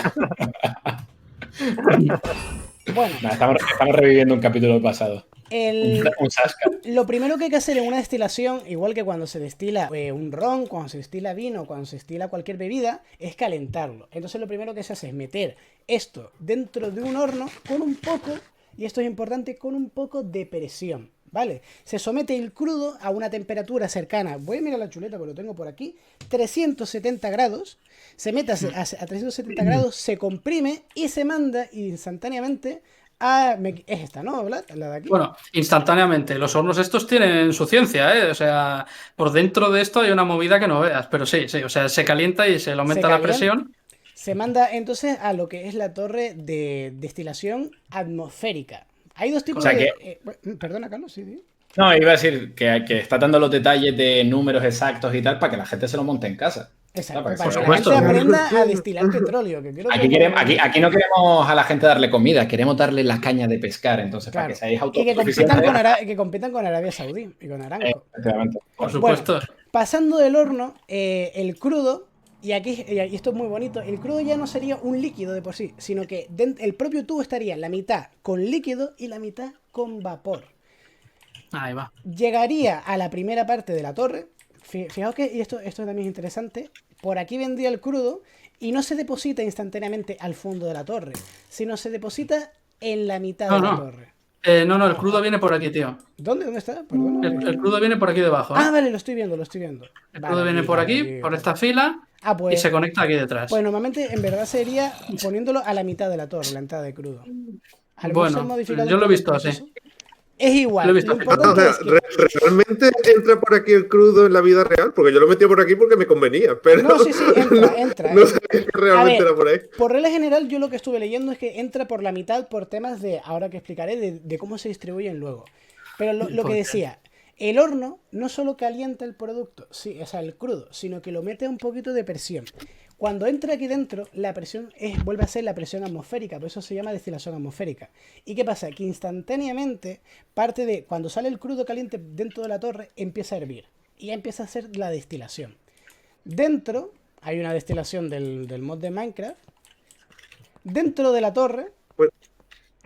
Bueno, Nah, estamos reviviendo un capítulo pasado. Un Sasca. lo primero que hay que hacer en una destilación, igual que cuando se destila un ron, cuando se destila vino, cuando se destila cualquier bebida, es calentarlo. Entonces lo primero que se hace es meter esto dentro de un horno con un poco, y esto es importante, con un poco de presión, ¿vale? Se somete el crudo a una temperatura cercana, voy a mirar la chuleta porque lo tengo por aquí, 370 grados, se mete a 370 grados, se comprime y se manda instantáneamente a... Es esta, ¿no, Vlad? La de aquí. Bueno, instantáneamente. Los hornos estos tienen su ciencia, ¿eh? O sea, por dentro de esto hay una movida que no veas. Pero sí, o sea, se calienta y se le aumenta la calienta. presión. Se manda entonces a lo que es la torre de destilación atmosférica. Hay dos tipos O sea de... perdona, Carlos, sí, sí. No, iba a decir que está dando los detalles de números exactos y tal para que la gente se lo monte en casa. Exacto, Claro, para que la supuesto. gente aprenda a destilar petróleo. Que creo Aquí no queremos a la gente darle comida, queremos darle la caña de pescar, entonces para que seáis Y que autosuficientes. compitan con Arabia Saudí y con Aramco. Efectivamente. Por supuesto. Pasando del horno, el crudo, y esto es muy bonito, el crudo ya no sería un líquido de por sí, sino que el propio tubo estaría la mitad con líquido y la mitad con vapor. Ahí va. Llegaría a la primera parte de la torre. Fijaos que, y esto también es interesante, por aquí vendría el crudo y no se deposita instantáneamente al fondo de la torre, sino se deposita en la mitad de la torre. No, el crudo viene por aquí, tío. ¿Dónde está? Perdona. El crudo viene por aquí debajo. ¿eh? Ah, vale, lo estoy viendo. El crudo viene por aquí, por esta fila, pues, y se conecta aquí detrás. Pues normalmente, en verdad, sería poniéndolo a la mitad de la torre, la entrada de crudo. A lo mejor se ha Bueno, modificado yo un lo he poco el visto así. proceso. Es igual. Lo he visto Lo así. O importante sea, es que... ¿realmente entra por aquí el crudo en la vida real? Porque yo lo metí por aquí porque me convenía, pero No, sí, entra. no sabía que realmente A ver, era por ahí. Por regla general, yo lo que estuve leyendo es que entra por la mitad por temas de, ahora que explicaré, de cómo se distribuyen luego. Pero lo que decía, el horno no solo calienta el producto, sí, o sea, el crudo, sino que lo mete a un poquito de presión. Cuando entra aquí dentro, la presión vuelve a ser la presión atmosférica, por eso se llama destilación atmosférica. ¿Y qué pasa? Que instantáneamente, parte de cuando sale el crudo caliente dentro de la torre, empieza a hervir. Y ya empieza a hacer la destilación. Dentro, hay una destilación del mod de Minecraft. Dentro de la torre, Bueno.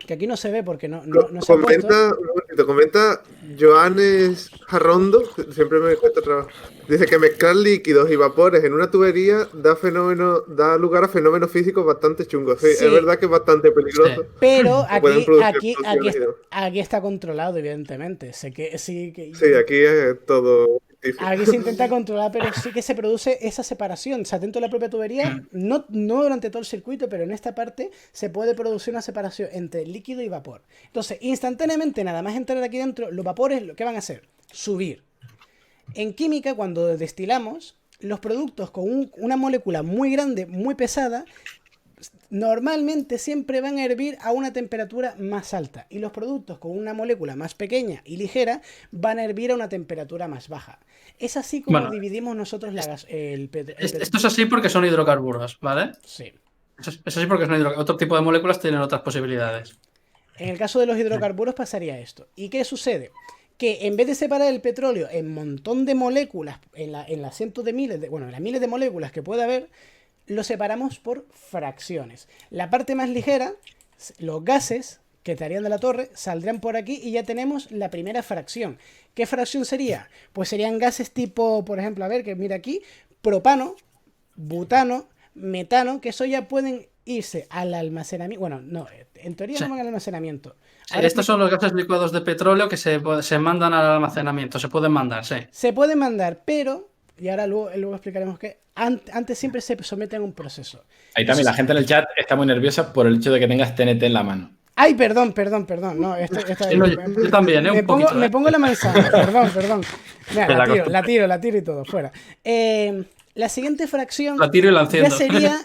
que aquí no se ve porque no se ha puesto. Comenta Joanes Jarrondo, siempre me cuesta trabajo. Dice que mezclar líquidos y vapores en una tubería da lugar a fenómenos físicos bastante chungos. Sí, Sí. es verdad que es bastante peligroso. Sí. Pero Pueden producir aquí explosiones. está controlado, evidentemente. Sé que sí que Sí, aquí es todo difícil. aquí se intenta controlar, pero sí que se produce esa separación. O sea, dentro de la propia tubería, no durante todo el circuito, pero en esta parte se puede producir una separación entre líquido y vapor. Entonces, instantáneamente, nada más entrar aquí dentro, los vapores, ¿qué van a hacer? Subir. En química, cuando destilamos, los productos con una molécula muy grande, muy pesada, normalmente siempre van a hervir a una temperatura más alta y los productos con una molécula más pequeña y ligera van a hervir a una temperatura más baja. Es así como Bueno, dividimos nosotros el Esto es así porque son hidrocarburos, ¿vale? Sí. Eso es así porque son hidrocarburos. Otro tipo de moléculas tienen otras posibilidades. En el caso de los hidrocarburos pasaría esto. ¿Y qué sucede? Que en vez de separar el petróleo en un montón de moléculas, en las cientos de miles, en las miles de moléculas que puede haber, lo separamos por fracciones. La parte más ligera, los gases que estarían de la torre, saldrían por aquí y ya tenemos la primera fracción. ¿Qué fracción sería? Pues serían gases tipo, por ejemplo, a ver, que mira aquí, propano, butano, metano, que eso ya pueden irse al almacenamiento. Bueno, no, en teoría Sí. no van al almacenamiento. Sí, Ahora estos son los gases licuados de petróleo que se mandan al almacenamiento. Se pueden mandar, sí. se puede mandar, pero, y ahora luego explicaremos que antes siempre se someten a un proceso. Ahí también la gente en el chat está muy nerviosa por el hecho de que tengas TNT en la mano. Ay, perdón. No, Sí, no, yo también, un poquito. Me pongo la manzana, perdón. Mira, Te la la tiro y todo, fuera. La siguiente fracción La tiro y la ya enciendo. sería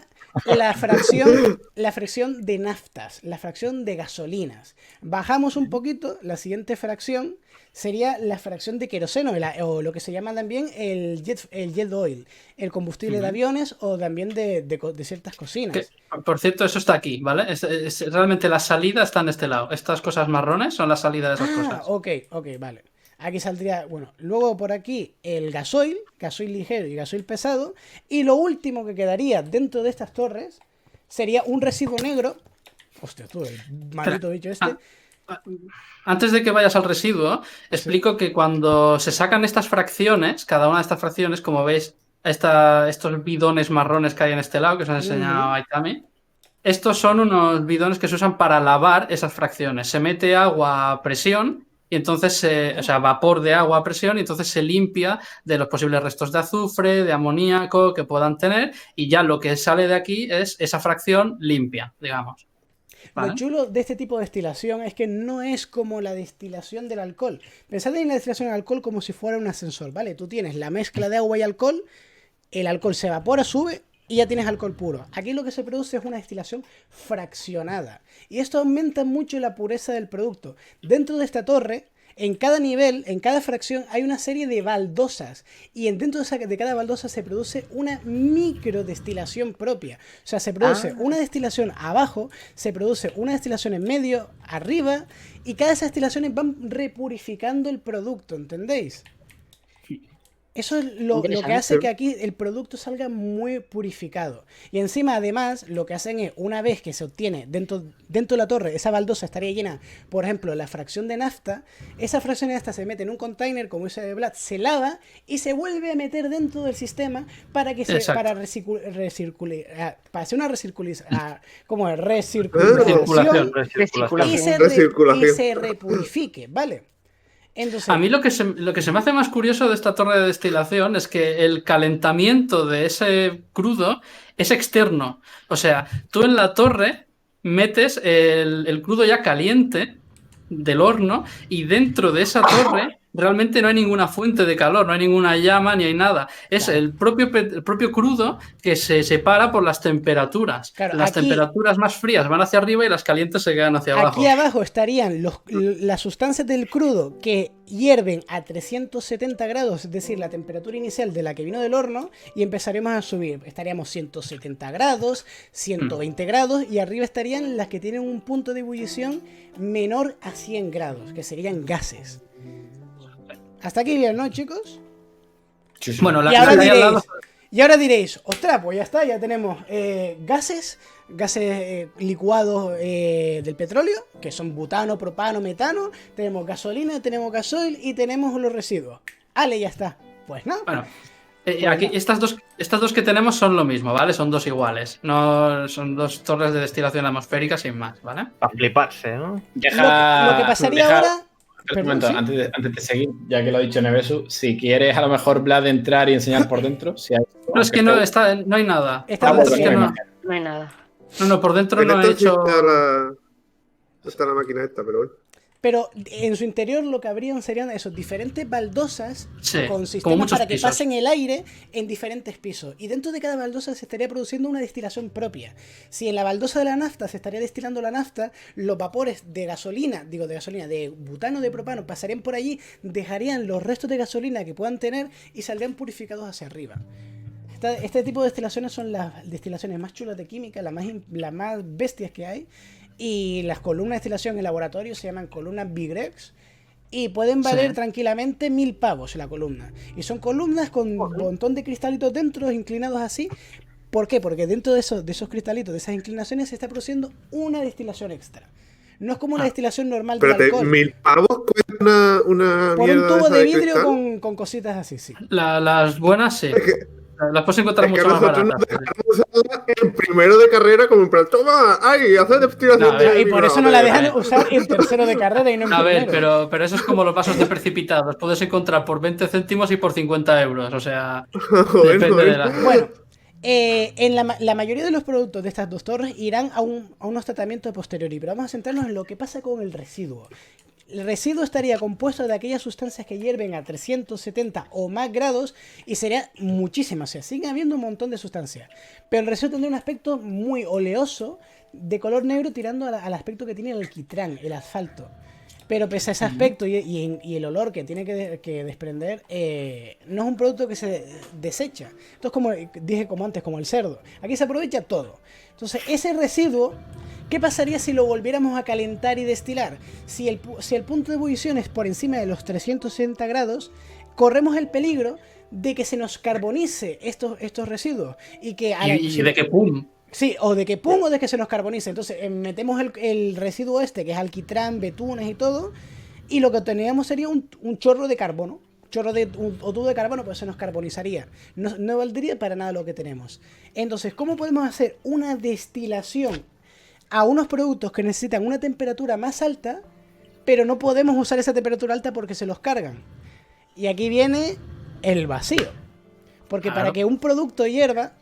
la fracción de naftas, la fracción de gasolinas. Bajamos un poquito, la siguiente fracción sería la fracción de queroseno, o lo que se llama también el jet oil, el combustible de aviones o también de ciertas cocinas. Que, por cierto, eso está aquí, ¿vale? Realmente la salida está en este lado. Estas cosas marrones son la salida de esas cosas. Ok, vale. Aquí saldría, luego por aquí el gasoil ligero y gasoil pesado. Y lo último que quedaría dentro de estas torres sería un residuo negro. Hostia, tú, el maldito bicho este. Antes de que vayas al residuo, explico que cuando se sacan estas fracciones, cada una de estas fracciones, como veis, estos bidones marrones que hay en este lado, que os ha enseñado Aitami, estos son unos bidones que se usan para lavar esas fracciones. Se mete agua a presión y entonces, vapor de agua a presión, y entonces se limpia de los posibles restos de azufre, de amoníaco que puedan tener, y ya lo que sale de aquí es esa fracción limpia, digamos. ¿Vale? Lo chulo de este tipo de destilación es que no es como la destilación del alcohol. Pensad en la destilación del alcohol como si fuera un ascensor, ¿vale? Tú tienes la mezcla de agua y alcohol, el alcohol se evapora, sube y ya tienes alcohol puro. Aquí lo que se produce es una destilación fraccionada. Y esto aumenta mucho la pureza del producto. Dentro de esta torre, en cada nivel, en cada fracción, hay una serie de baldosas. Y dentro de cada baldosa se produce una microdestilación propia. O sea, se produce una destilación abajo, se produce una destilación en medio, arriba, y cada de esas destilaciones van repurificando el producto, ¿entendéis? Eso es lo que hace que aquí el producto salga muy purificado. Y encima, además, lo que hacen es, una vez que se obtiene dentro de la torre, esa baldosa estaría llena, por ejemplo, la fracción de nafta, esa fracción de nafta se mete en un container, como ese de Vlad, se lava y se vuelve a meter dentro del sistema para que para hacer una recirculación y se repurifique, ¿vale? Entonces, a mí lo que se me hace más curioso de esta torre de destilación es que el calentamiento de ese crudo es externo. O sea, tú en la torre metes el crudo ya caliente del horno y dentro de esa torre realmente no hay ninguna fuente de calor, no hay ninguna llama ni hay nada. Es el propio crudo que se separa por las temperaturas. Claro, las temperaturas más frías van hacia arriba y las calientes se quedan hacia abajo. Aquí abajo estarían las sustancias del crudo que hierven a 370 grados, es decir, la temperatura inicial de la que vino del horno, y empezaremos a subir. Estaríamos 170 grados, 120 grados, y arriba estarían las que tienen un punto de ebullición menor a 100 grados, que serían gases. Hasta aquí bien, ¿no, chicos? Sí. Bueno, y ahora diréis, ostras, pues ya está, ya tenemos gases licuados del petróleo, que son butano, propano, metano, tenemos gasolina, tenemos gasoil y tenemos los residuos. Ale, ya está. Pues no. Bueno, aquí estas dos que tenemos son lo mismo, ¿vale? Son dos iguales. No son dos torres de destilación atmosférica sin más, ¿vale? Para fliparse, ¿no? Lo que pasaría ahora... Un momento, ¿sí? antes de seguir, ya que lo ha dicho Nevesu, si quieres a lo mejor Vlad entrar y enseñar por dentro. Si hay, no, es que no hay nada. No hay nada. No, por dentro no he hecho... Está la máquina esta, pero bueno. Pero en su interior lo que habrían serían esos diferentes baldosas Sí, con como sistemas muchos para que pisos. pasen el aire en diferentes pisos. Y dentro de cada baldosa se estaría produciendo una destilación propia. Si en la baldosa de la nafta se estaría destilando la nafta, los vapores de gasolina, de butano, de propano, pasarían por allí, dejarían los restos de gasolina que puedan tener y saldrían purificados hacia arriba. Este tipo de destilaciones son las destilaciones más chulas de química, las más bestias que hay. Y las columnas de destilación en laboratorio se llaman columnas Vigrex y pueden valer tranquilamente 1000 pavos la columna. Y son columnas con un montón de cristalitos dentro, inclinados así. ¿Por qué? Porque dentro de esos cristalitos, de esas inclinaciones, se está produciendo una destilación extra. No es como una destilación normal de Espérate, alcohol. 1000 pavos cuesta una Por un mierda tubo esa de de vidrio cristal. con cositas así, sí. Las buenas, sí. Las puedes encontrar Es que mucho más nosotros nos baratas. dejamos usarla en primero de carrera como en plan, toma, ay, hacer destilación No, de Y por eso no la dejan usar en tercero de carrera y no en A ver, primero. pero eso es como los vasos de precipitado. Los puedes encontrar por 20 céntimos y por 50 euros. O sea, depende de la. Bueno, la mayoría de los productos de estas dos torres irán a unos tratamientos posteriores, pero vamos a centrarnos en lo que pasa con el residuo. El residuo estaría compuesto de aquellas sustancias que hierven a 370 o más grados y sería muchísimas, o sea, sigue habiendo un montón de sustancias. Pero el residuo tendría un aspecto muy oleoso, de color negro, tirando al aspecto que tiene el alquitrán, el asfalto. Pero pese a ese aspecto y el olor que tiene que desprender, no es un producto que se desecha. Entonces, como dije antes, como el cerdo, aquí se aprovecha todo. Entonces, ese residuo, ¿qué pasaría si lo volviéramos a calentar y destilar? Si el punto de ebullición es por encima de los 360 grados, corremos el peligro de que se nos carbonice estos residuos. Y que Y de que pum. Sí, o de que pum o de que se nos carbonice. Entonces metemos el residuo que es alquitrán, betunes y todo, y lo que obteníamos sería un chorro de carbono. Un tubo de carbono, pues se nos carbonizaría. No valdría para nada lo que tenemos. Entonces, ¿cómo podemos hacer una destilación a unos productos que necesitan una temperatura más alta, pero no podemos usar esa temperatura alta porque se los cargan? Y aquí viene el vacío. Porque para que un producto hierva,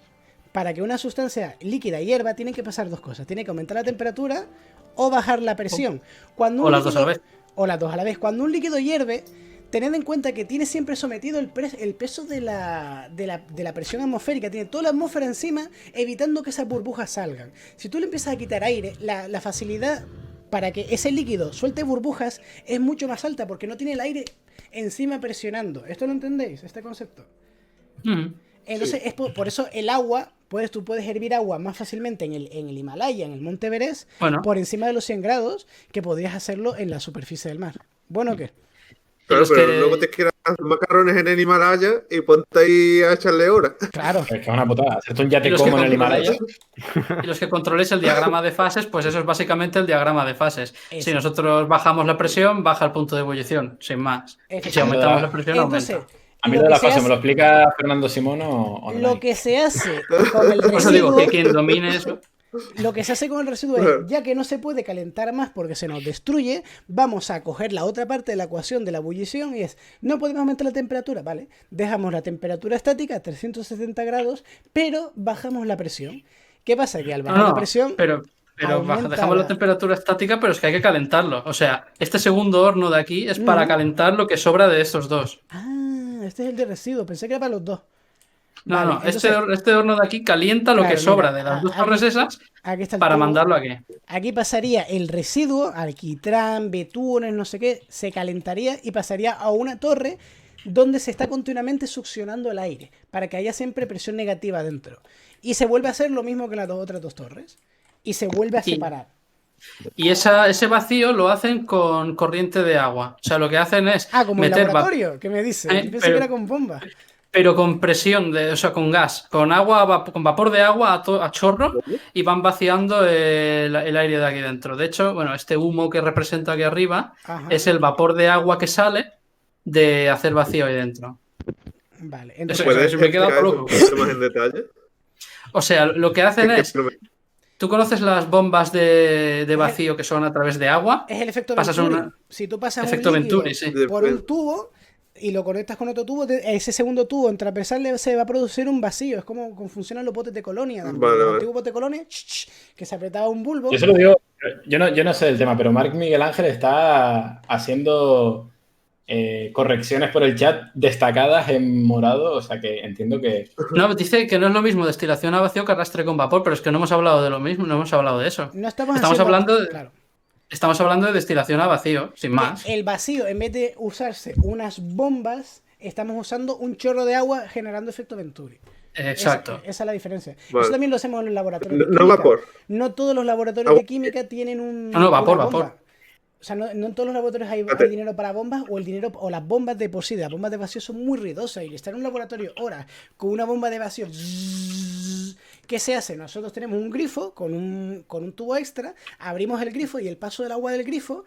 para que una sustancia líquida hierva, tienen que pasar dos cosas. Tiene que aumentar la temperatura o bajar la presión. O las dos a la vez. O las dos a la vez. Cuando un líquido hierve, tened en cuenta que tiene siempre sometido el peso de la presión atmosférica. Tiene toda la atmósfera encima, evitando que esas burbujas salgan. Si tú le empiezas a quitar aire, la facilidad para que ese líquido suelte burbujas es mucho más alta, porque no tiene el aire encima presionando. ¿Esto lo entendéis? Este concepto. Entonces, es por eso el agua, tú puedes hervir agua más fácilmente en el Himalaya, en el Monte Everest, por encima de los 100 grados, que podrías hacerlo en la superficie del mar. ¿Bueno o qué? Claro, pero luego te quieras hacer macarrones en el Himalaya y ponte ahí a echarle horas. Claro. Es que es una putada. Hacerte un yate como en el Himalaya. Y los que controléis el diagrama de fases, pues eso es básicamente el diagrama de fases. Eso. Si nosotros bajamos la presión, baja el punto de ebullición, sin más. Y si aumentamos la presión, aumenta. A mí lo de la fase, ¿me lo explica Fernando Simón o no? Lo que se hace con el residuo... Por eso digo que quien domine eso... Lo que se hace con el residuo es, ya que no se puede calentar más porque se nos destruye, vamos a coger la otra parte de la ecuación de la ebullición y es, no podemos aumentar la temperatura, ¿vale? Dejamos la temperatura estática a 370 grados, pero bajamos la presión. ¿Qué pasa? Que al bajar la presión... Pero dejamos la temperatura estática, pero es que hay que calentarlo. O sea, este segundo horno de aquí es para calentar lo que sobra de estos dos. Ah, este es el de residuo, pensé que era para los dos. No, vale, no, entonces, este horno de aquí calienta lo que sobra de las dos torres esas para mandarlo aquí. Aquí pasaría el residuo, alquitrán, betunes, no sé qué, se calentaría y pasaría a una torre donde se está continuamente succionando el aire para que haya siempre presión negativa dentro. Y se vuelve a hacer lo mismo que las otras dos torres. Y se vuelve a separar. Y ese vacío lo hacen con corriente de agua. O sea, lo que hacen es como meter el laboratorio, ¿qué me dice? Yo pensé que era con bomba. Pero con presión, o sea, con gas, con agua, con vapor de agua a chorro, y van vaciando el aire de aquí dentro. De hecho, bueno, este humo que representa aquí arriba es el vapor de agua que sale de hacer vacío ahí dentro. Vale, entonces ¿puedes explicar eso un poquito más en detalle? O sea, lo que hacen es... ¿Tú conoces las bombas de vacío que son a través de agua? Es el efecto Venturi. Si tú pasas un líquido por un tubo, y lo conectas con otro tubo, ese segundo tubo en transversal se va a producir un vacío. Es como funcionan los botes de colonia. Vale, Los vale. antiguos botes de colonia, que se apretaba un bulbo. Yo se lo digo, yo no sé del tema, pero Marc Miguel Ángel está haciendo correcciones por el chat destacadas en morado, o sea que entiendo que... No, dice que no es lo mismo destilación a vacío que arrastre con vapor, pero es que no hemos hablado de lo mismo, no hemos hablado de eso. No estamos Estamos haciendo- hablando de- claro. Estamos hablando de destilación a vacío, sin más. El vacío, en vez de usarse unas bombas, estamos usando un chorro de agua generando efecto Venturi. Exacto. Esa es la diferencia. Vale. Eso también lo hacemos en los laboratorios de No química. vapor. No todos los laboratorios Agua. de química tienen un. No, vapor, una bomba. vapor. O sea, no en todos los laboratorios hay Espérate. dinero para bombas o el dinero o las bombas de por sí. Las bombas de vacío son muy ruidosas y estar en un laboratorio horas con una bomba de vacío. ¿Qué se hace? Nosotros tenemos un grifo con un tubo extra, abrimos el grifo y el paso del agua del grifo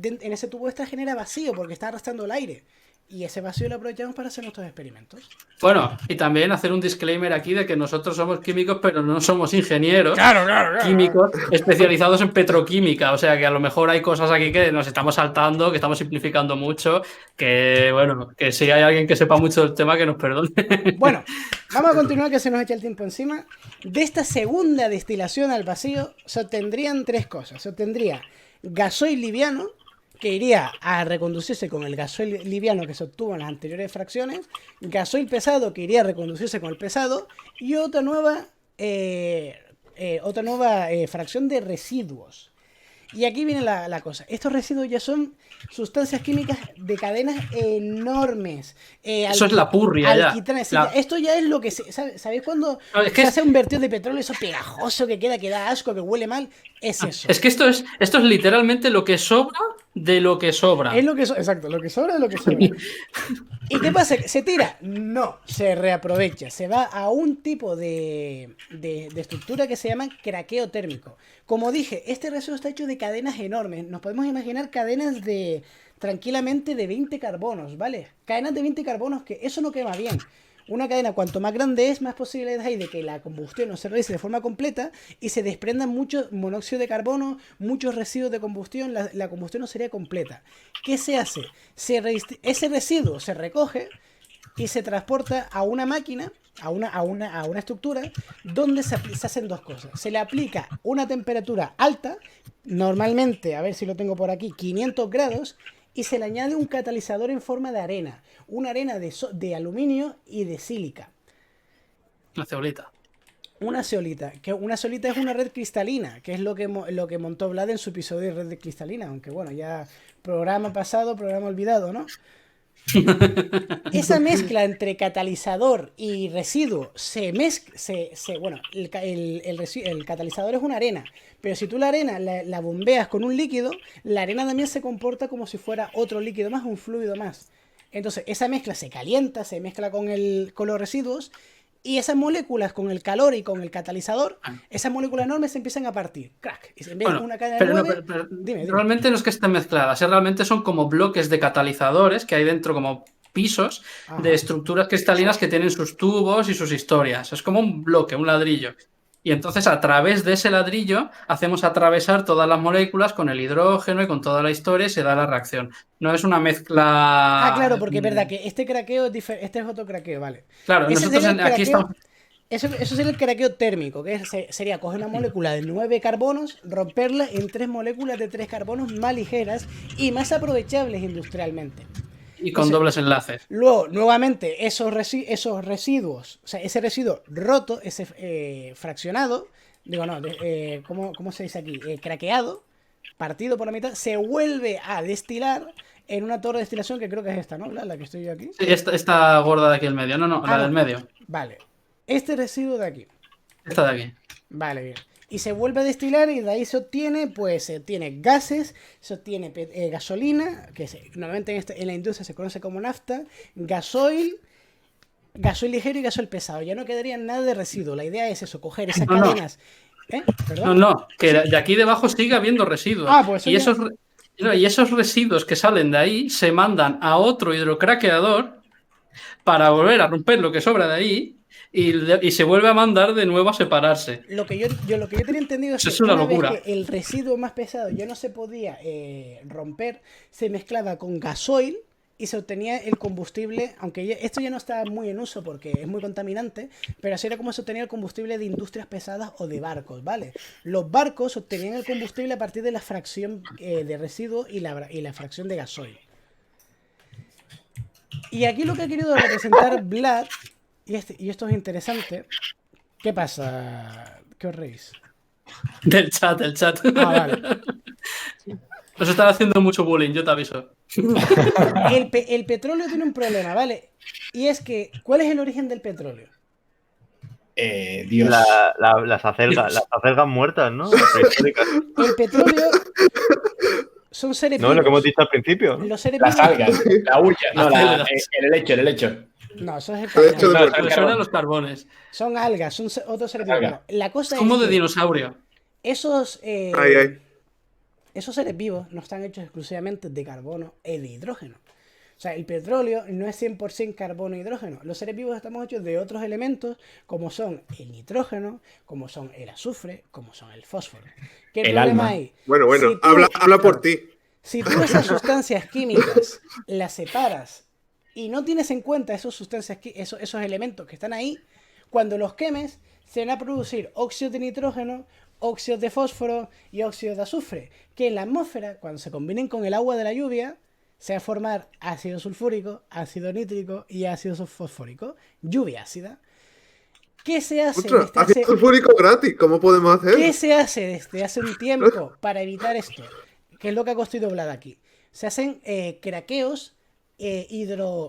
en ese tubo extra genera vacío porque está arrastrando el aire. Y ese vacío lo aprovechamos para hacer nuestros experimentos. Bueno, y también hacer un disclaimer aquí de que nosotros somos químicos, pero no somos ingenieros químicos especializados en petroquímica. O sea que a lo mejor hay cosas aquí que nos estamos saltando, que estamos simplificando mucho, que bueno, que si hay alguien que sepa mucho del tema, que nos perdone. Bueno, vamos a continuar que se nos echa el tiempo encima. De esta segunda destilación al vacío se obtendrían tres cosas. Se obtendría gasoil liviano, que iría a reconducirse con el gasoil liviano que se obtuvo en las anteriores fracciones, gasoil pesado, que iría a reconducirse con el pesado, y otra nueva fracción de residuos. Y aquí viene la cosa. Estos residuos ya son sustancias químicas de cadenas enormes. Eso es la purria ya. Alquitranes, sí, La- esto ya es lo que ¿sabéis cuando No, es que se es- hace un vertido de petróleo, eso pegajoso que queda, que da asco, que huele mal? Es eso. Es que esto es literalmente lo que sobra de lo que sobra. Es lo que exacto, lo que sobra es lo que sobra. ¿Y qué pasa? ¿Se tira? No, se reaprovecha. Se va a un tipo de estructura que se llama craqueo térmico. Como dije, este residuo está hecho de cadenas enormes. Nos podemos imaginar cadenas tranquilamente de 20 carbonos, ¿vale? Cadenas de 20 carbonos que eso no quema bien. Una cadena cuanto más grande es, más posibilidades hay de que la combustión no se realice de forma completa y se desprendan mucho monóxido de carbono, muchos residuos de combustión, la combustión no sería completa. ¿Qué se hace? Ese residuo se recoge y se transporta a una máquina, a una estructura, donde se hacen dos cosas. Se le aplica una temperatura alta, normalmente, a ver si lo tengo por aquí, 500 grados, y se le añade un catalizador en forma de arena. Una arena de aluminio y de sílica. La cebolita. Una zeolita. Que una zeolita es una red cristalina, que es lo que montó Vlad en su episodio de red cristalina. Aunque bueno, ya programa pasado, programa olvidado, ¿no? Esa mezcla entre catalizador y residuo el catalizador es una arena, pero si tú la arena la bombeas con un líquido, la arena también se comporta como si fuera otro líquido más, un fluido más. Entonces esa mezcla se calienta, se mezcla con los residuos y esas moléculas con el calor y con el catalizador, esas moléculas enormes se empiezan a partir. Crack. Y en vez de Bueno, una cadena pero, de no, 9, pero dime. realmente no es que estén mezcladas, realmente son como bloques de catalizadores que hay dentro, como pisos Ajá. de estructuras cristalinas que tienen sus tubos y sus historias. Es como un bloque, un ladrillo. Y entonces a través de ese ladrillo hacemos atravesar todas las moléculas con el hidrógeno y con toda la historia y se da la reacción. No es una mezcla... Ah, claro, porque es verdad que este craqueo es diferente. Este es otro craqueo, vale. Claro, Ese nosotros sería el aquí craqueo- estamos... Eso sería el craqueo térmico, que sería coger una molécula de 9 carbonos, romperla en 3 moléculas de 3 carbonos más ligeras y más aprovechables industrialmente. Y con Entonces, dobles enlaces. Luego, nuevamente, esos residuos, o sea, ese residuo roto, ese fraccionado, digo, no, ¿cómo se dice aquí? Craqueado, partido por la mitad, se vuelve a destilar en una torre de destilación que creo que es esta, ¿no? La que estoy yo aquí. Sí, esta gorda de aquí en medio. No, la no. del medio. Vale. Este residuo de aquí. Esta de aquí. Vale, bien. Y se vuelve a destilar y de ahí se obtiene, pues, se obtiene gases, se obtiene gasolina, que normalmente en la industria se conoce como nafta, gasoil ligero y gasoil pesado. Ya no quedaría nada de residuo. La idea es eso, coger esas No, no. cadenas. ¿Perdón? No, que de aquí debajo sigue habiendo residuos. Ah, pues y, eso y esos residuos que salen de ahí se mandan a otro hidrocraqueador para volver a romper lo que sobra de ahí y se vuelve a mandar de nuevo a separarse. Lo que yo tenía entendido es Eso es que una una locura. vez que el residuo más pesado ya no se podía romper, se mezclaba con gasoil y se obtenía el combustible, aunque esto ya no está muy en uso porque es muy contaminante, pero así era como se obtenía el combustible de industrias pesadas o de barcos, ¿vale? Los barcos obtenían el combustible a partir de la fracción de residuos y la fracción de gasoil. Y aquí lo que ha querido representar Vlad, y esto es interesante. ¿Qué pasa? ¿Qué os reís? Del chat, del chat. Ah, vale. Nos están haciendo mucho bullying, yo te aviso. El petróleo tiene un problema, ¿vale? Y es que, ¿cuál es el origen del petróleo? Dios. Las acelgas muertas, ¿no? Prehistóricas. El petróleo son seres No, vivos. lo que hemos dicho al principio, ¿no? Los seres Las vivos. algas, la hulla, no, el helecho. No, eso es el De hecho, carbón. de Pero suenan los carbones. Son algas, son otros seres vivos. Algas. Bueno, la cosa Como es de que dinosaurio. esos, Ay. esos seres vivos no están hechos exclusivamente de carbono y de hidrógeno. O sea, el petróleo no es 100% carbono e hidrógeno. Los seres vivos estamos hechos de otros elementos, como son el nitrógeno, como son el azufre, como son el fósforo. ¿Qué El problema alma. hay? Bueno, Si tú- habla por ti. Si tú esas sustancias químicas las separas y no tienes en cuenta esos elementos que están ahí, cuando los quemes, se van a producir óxidos de nitrógeno, óxidos de fósforo y óxidos de azufre, que en la atmósfera, cuando se combinen con el agua de la lluvia, se va a formar ácido sulfúrico, ácido nítrico y ácido fosfórico, lluvia ácida. ¿Qué se hace Ostras, desde ácido sulfúrico gratis, ¿cómo podemos hacer? ¿Qué se hace desde hace un tiempo para evitar esto? Que es lo que ha construido Vlad aquí. Se hacen craqueos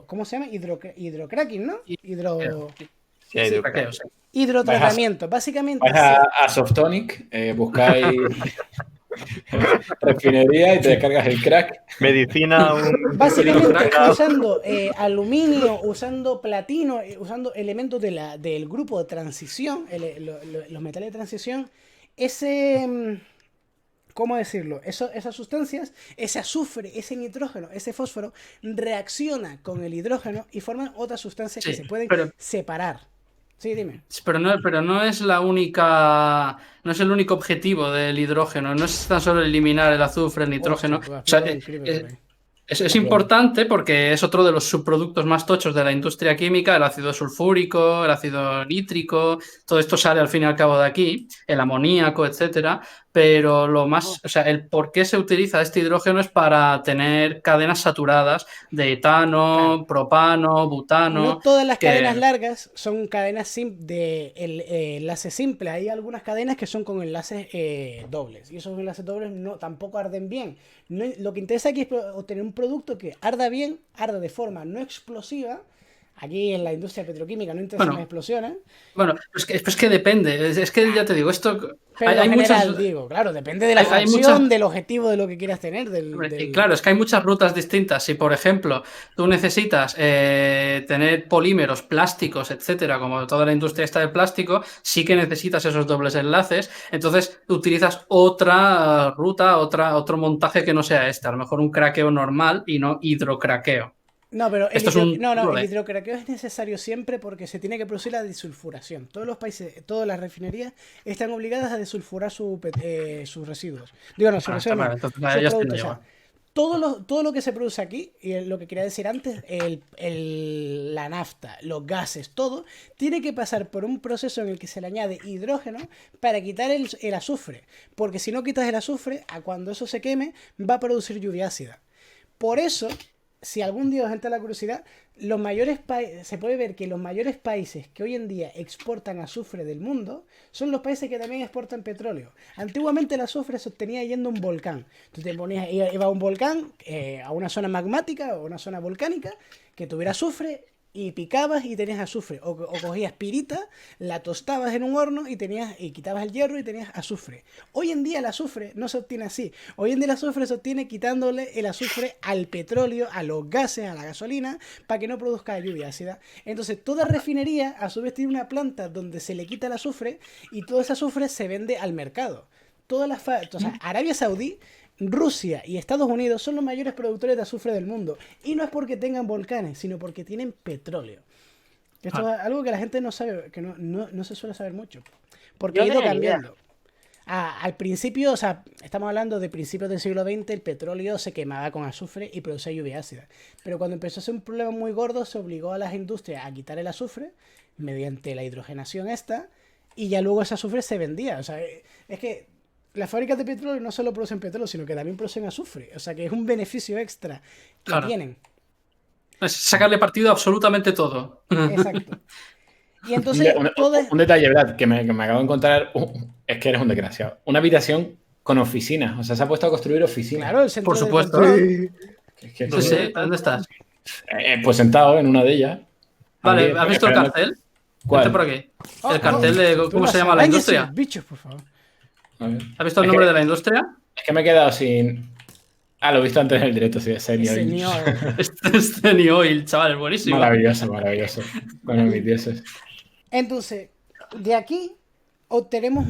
¿cómo se llama? Hidrocracking, ¿no? Sí, hay de- Craqueo, sí. Hidrotratamiento. Básicamente, Vais a Softonic, buscáis refinería y te descargas el crack. Medicina, básicamente usando aluminio, usando platino, usando elementos del grupo de transición, los metales de transición, ¿cómo decirlo? Esas sustancias, ese azufre, ese nitrógeno, ese fósforo, reacciona con el hidrógeno y forman otras sustancias que Sí, se pueden pero- separar. Sí, dime. Pero no es la única. No es el único objetivo del hidrógeno. No es tan solo eliminar el azufre, el nitrógeno. Hostia, O sea, pues, increíble, güey. es importante porque es otro de los subproductos más tochos de la industria química, el ácido sulfúrico, el ácido nítrico, todo esto sale al fin y al cabo de aquí, el amoníaco, etcétera. Pero lo más, o sea, el por qué se utiliza este hidrógeno es para tener cadenas saturadas de etano, Claro. propano, butano. No todas las que- cadenas largas son cadenas de enlace simple. Hay algunas cadenas que son con enlaces dobles. Y esos enlaces dobles tampoco arden bien. Lo que interesa aquí es obtener un producto que arda bien, arda de forma no explosiva. Aquí en la industria petroquímica no interesan Bueno. las explosiones. Bueno, es que depende. Es que ya te digo, esto. Pero Hay en general, muchas. digo, claro, depende de la hay fracción, muchas- del objetivo de lo que quieras tener. Y claro, es que hay muchas rutas distintas. Si, por ejemplo, tú necesitas tener polímeros, plásticos, etcétera, como toda la industria está de plástico, sí que necesitas esos dobles enlaces. Entonces, utilizas otra ruta, otro montaje que no sea este. A lo mejor un craqueo normal y no hidrocraqueo. No, pero Esto es un el problema. hidrocraqueo es necesario siempre porque se tiene que producir la disulfuración. Todos los países, todas las refinerías están obligadas a disulfurar sus residuos. Digo, no, sus residuos no, Vale, entonces, sus ya estoy productos, o sea, igual. todo lo que se produce aquí, y lo que quería decir antes, la nafta, los gases, todo, tiene que pasar por un proceso en el que se le añade hidrógeno para quitar el azufre. Porque si no quitas el azufre, a cuando eso se queme, va a producir lluvia ácida. Por eso, si algún día os entra la curiosidad, se puede ver que los mayores países que hoy en día exportan azufre del mundo son los países que también exportan petróleo. Antiguamente el azufre se obtenía yendo a un volcán. Tú te ponías, iba a un volcán, a una zona magmática o una zona volcánica que tuviera azufre y picabas y tenías azufre. O cogías pirita, la tostabas en un horno y quitabas el hierro y tenías azufre. Hoy en día el azufre no se obtiene así. Hoy en día el azufre se obtiene quitándole el azufre al petróleo, a los gases, a la gasolina, para que no produzca lluvia ácida. Entonces toda refinería a su vez tiene una planta donde se le quita el azufre y todo ese azufre se vende al mercado. O sea, Arabia Saudí, Rusia y Estados Unidos son los mayores productores de azufre del mundo. Y no es porque tengan volcanes, sino porque tienen petróleo. Esto es algo que la gente no sabe, que no se suele saber mucho. Porque Yo ha ido no tenía ni idea. cambiando. Al principio, o sea, estamos hablando de principios del siglo XX, el petróleo se quemaba con azufre y producía lluvia ácida. Pero cuando empezó a ser un problema muy gordo, se obligó a las industrias a quitar el azufre mediante la hidrogenación esta, y ya luego ese azufre se vendía. O sea, es que las fábricas de petróleo no solo producen petróleo, sino que también producen azufre. O sea, que es un beneficio extra que Claro. tienen. Es sacarle partido a absolutamente todo. Exacto. Y entonces, Un detalle, ¿verdad? Que me acabo de encontrar. Es que eres un desgraciado. Una habitación con oficinas. O sea, se ha puesto a construir oficinas. claro, el centro Por de supuesto. control. Sí. Es que No sé, ¿dónde estás? Pues sentado en una de ellas. Vale, Aquí, ¿has visto el esperando- cartel? ¿Cuál? Vente por aquí. Oh, El cartel de tú cómo no se llama la arañes industria. esos bichos, por favor. A ver. ¿Has visto el Es nombre que- de la industria? Es que me he quedado sin. Lo he visto antes en el directo, sí, es serio. Señor. Este es Zenny Oil, chaval, es buenísimo. Maravilloso. Bueno, mis dioses. Entonces, de aquí obtenemos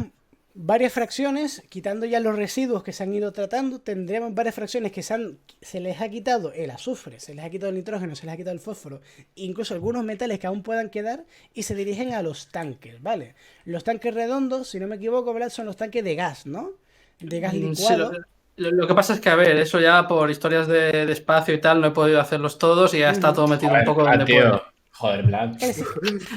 varias fracciones, quitando ya los residuos que se han ido tratando, tendremos varias fracciones que se les ha quitado el azufre, se les ha quitado el nitrógeno, se les ha quitado el fósforo, incluso algunos metales que aún puedan quedar, y se dirigen a los tanques, ¿vale? Los tanques redondos, si no me equivoco, ¿verdad? Son los tanques de gas, ¿no? De gas Sí, licuado. lo que pasa es que, a ver, eso ya por historias de espacio y tal, no he podido hacerlos todos y ya está todo metido un poco donde puede. Joder, Vlad. Es decir,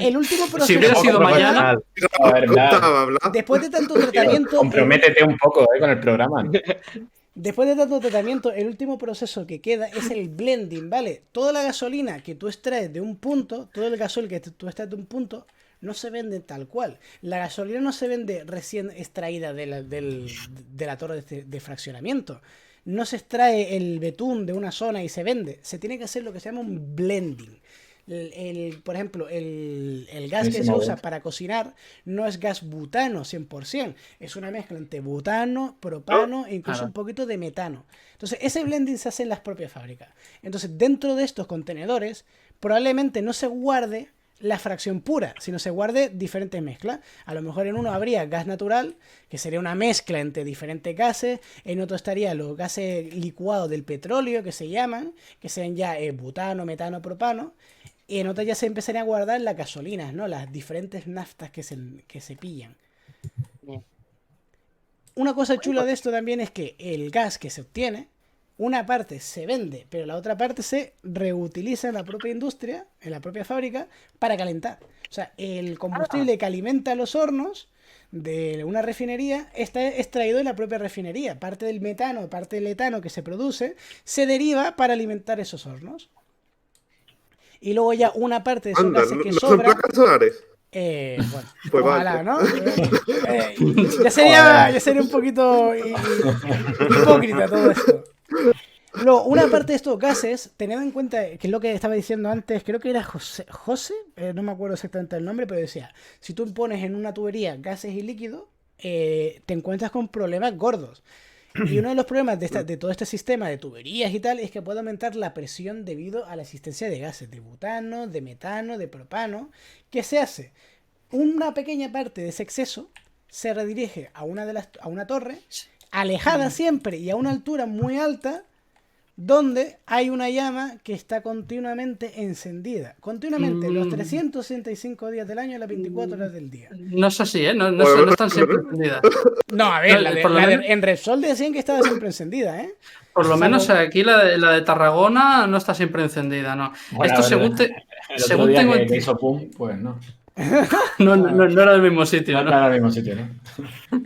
el último proceso... Si hubiera sido mañana, Joder, Vlad. Contaba, Vlad. Después de tanto tratamiento... Comprométete un poco con el programa. Después de tanto tratamiento, el último proceso que queda es el blending, ¿vale? Toda la gasolina que tú extraes de un punto, todo el gasoil que tú extraes de un punto, no se vende tal cual. La gasolina no se vende recién extraída de la torre de fraccionamiento. No se extrae el betún de una zona y se vende. Se tiene que hacer lo que se llama un blending. Por ejemplo, el gas que se usa para cocinar no es gas butano 100%, es una mezcla entre butano, propano e incluso un poquito de metano. Entonces, ese blending se hace en las propias fábricas. Entonces, dentro de estos contenedores, probablemente no se guarde la fracción pura, sino se guarde diferentes mezclas. A lo mejor en uno habría gas natural, que sería una mezcla entre diferentes gases, en otro estaría los gases licuados del petróleo, que se llaman, que sean ya butano, metano, propano, y en otras ya se empezarían a guardar las gasolinas, ¿no? Las diferentes naftas que se pillan. Una cosa chula de esto también es que el gas que se obtiene, una parte se vende, pero la otra parte se reutiliza en la propia industria, en la propia fábrica, para calentar. O sea, el combustible que alimenta los hornos de una refinería está extraído de la propia refinería. Parte del metano, parte del etano que se produce, se deriva para alimentar esos hornos. Y luego ya una parte de esos Anda, gases que ¿no son sobra... placas solares? Bueno, Pues ojalá, vale. ¿no? Ya sería un poquito hipócrita todo esto. Luego, una parte de estos gases, tened en cuenta, que es lo que estaba diciendo antes, creo que era José, no me acuerdo exactamente el nombre, pero decía, si tú pones en una tubería gases y líquidos, te encuentras con problemas gordos. Y uno de los problemas de todo este sistema de tuberías y tal es que puede aumentar la presión debido a la existencia de gases, de butano, de metano, de propano. ¿Qué se hace? Una pequeña parte de ese exceso se redirige a una torre, alejada siempre y a una altura muy alta, donde hay una llama que está continuamente encendida. Continuamente, los 365 días del año, las 24 horas del día. no es así, ¿eh? No están siempre encendidas. No, a ver, Por lo menos- en Repsol decían que estaba siempre encendida, ¿eh? Por lo O sea, menos no- aquí la de Tarragona no está siempre encendida, ¿no. Bueno, Esto la según, verdad, el otro según día tengo que hizo pum, pues no. no era del mismo sitio, No ¿no? está en el mismo sitio, ¿no?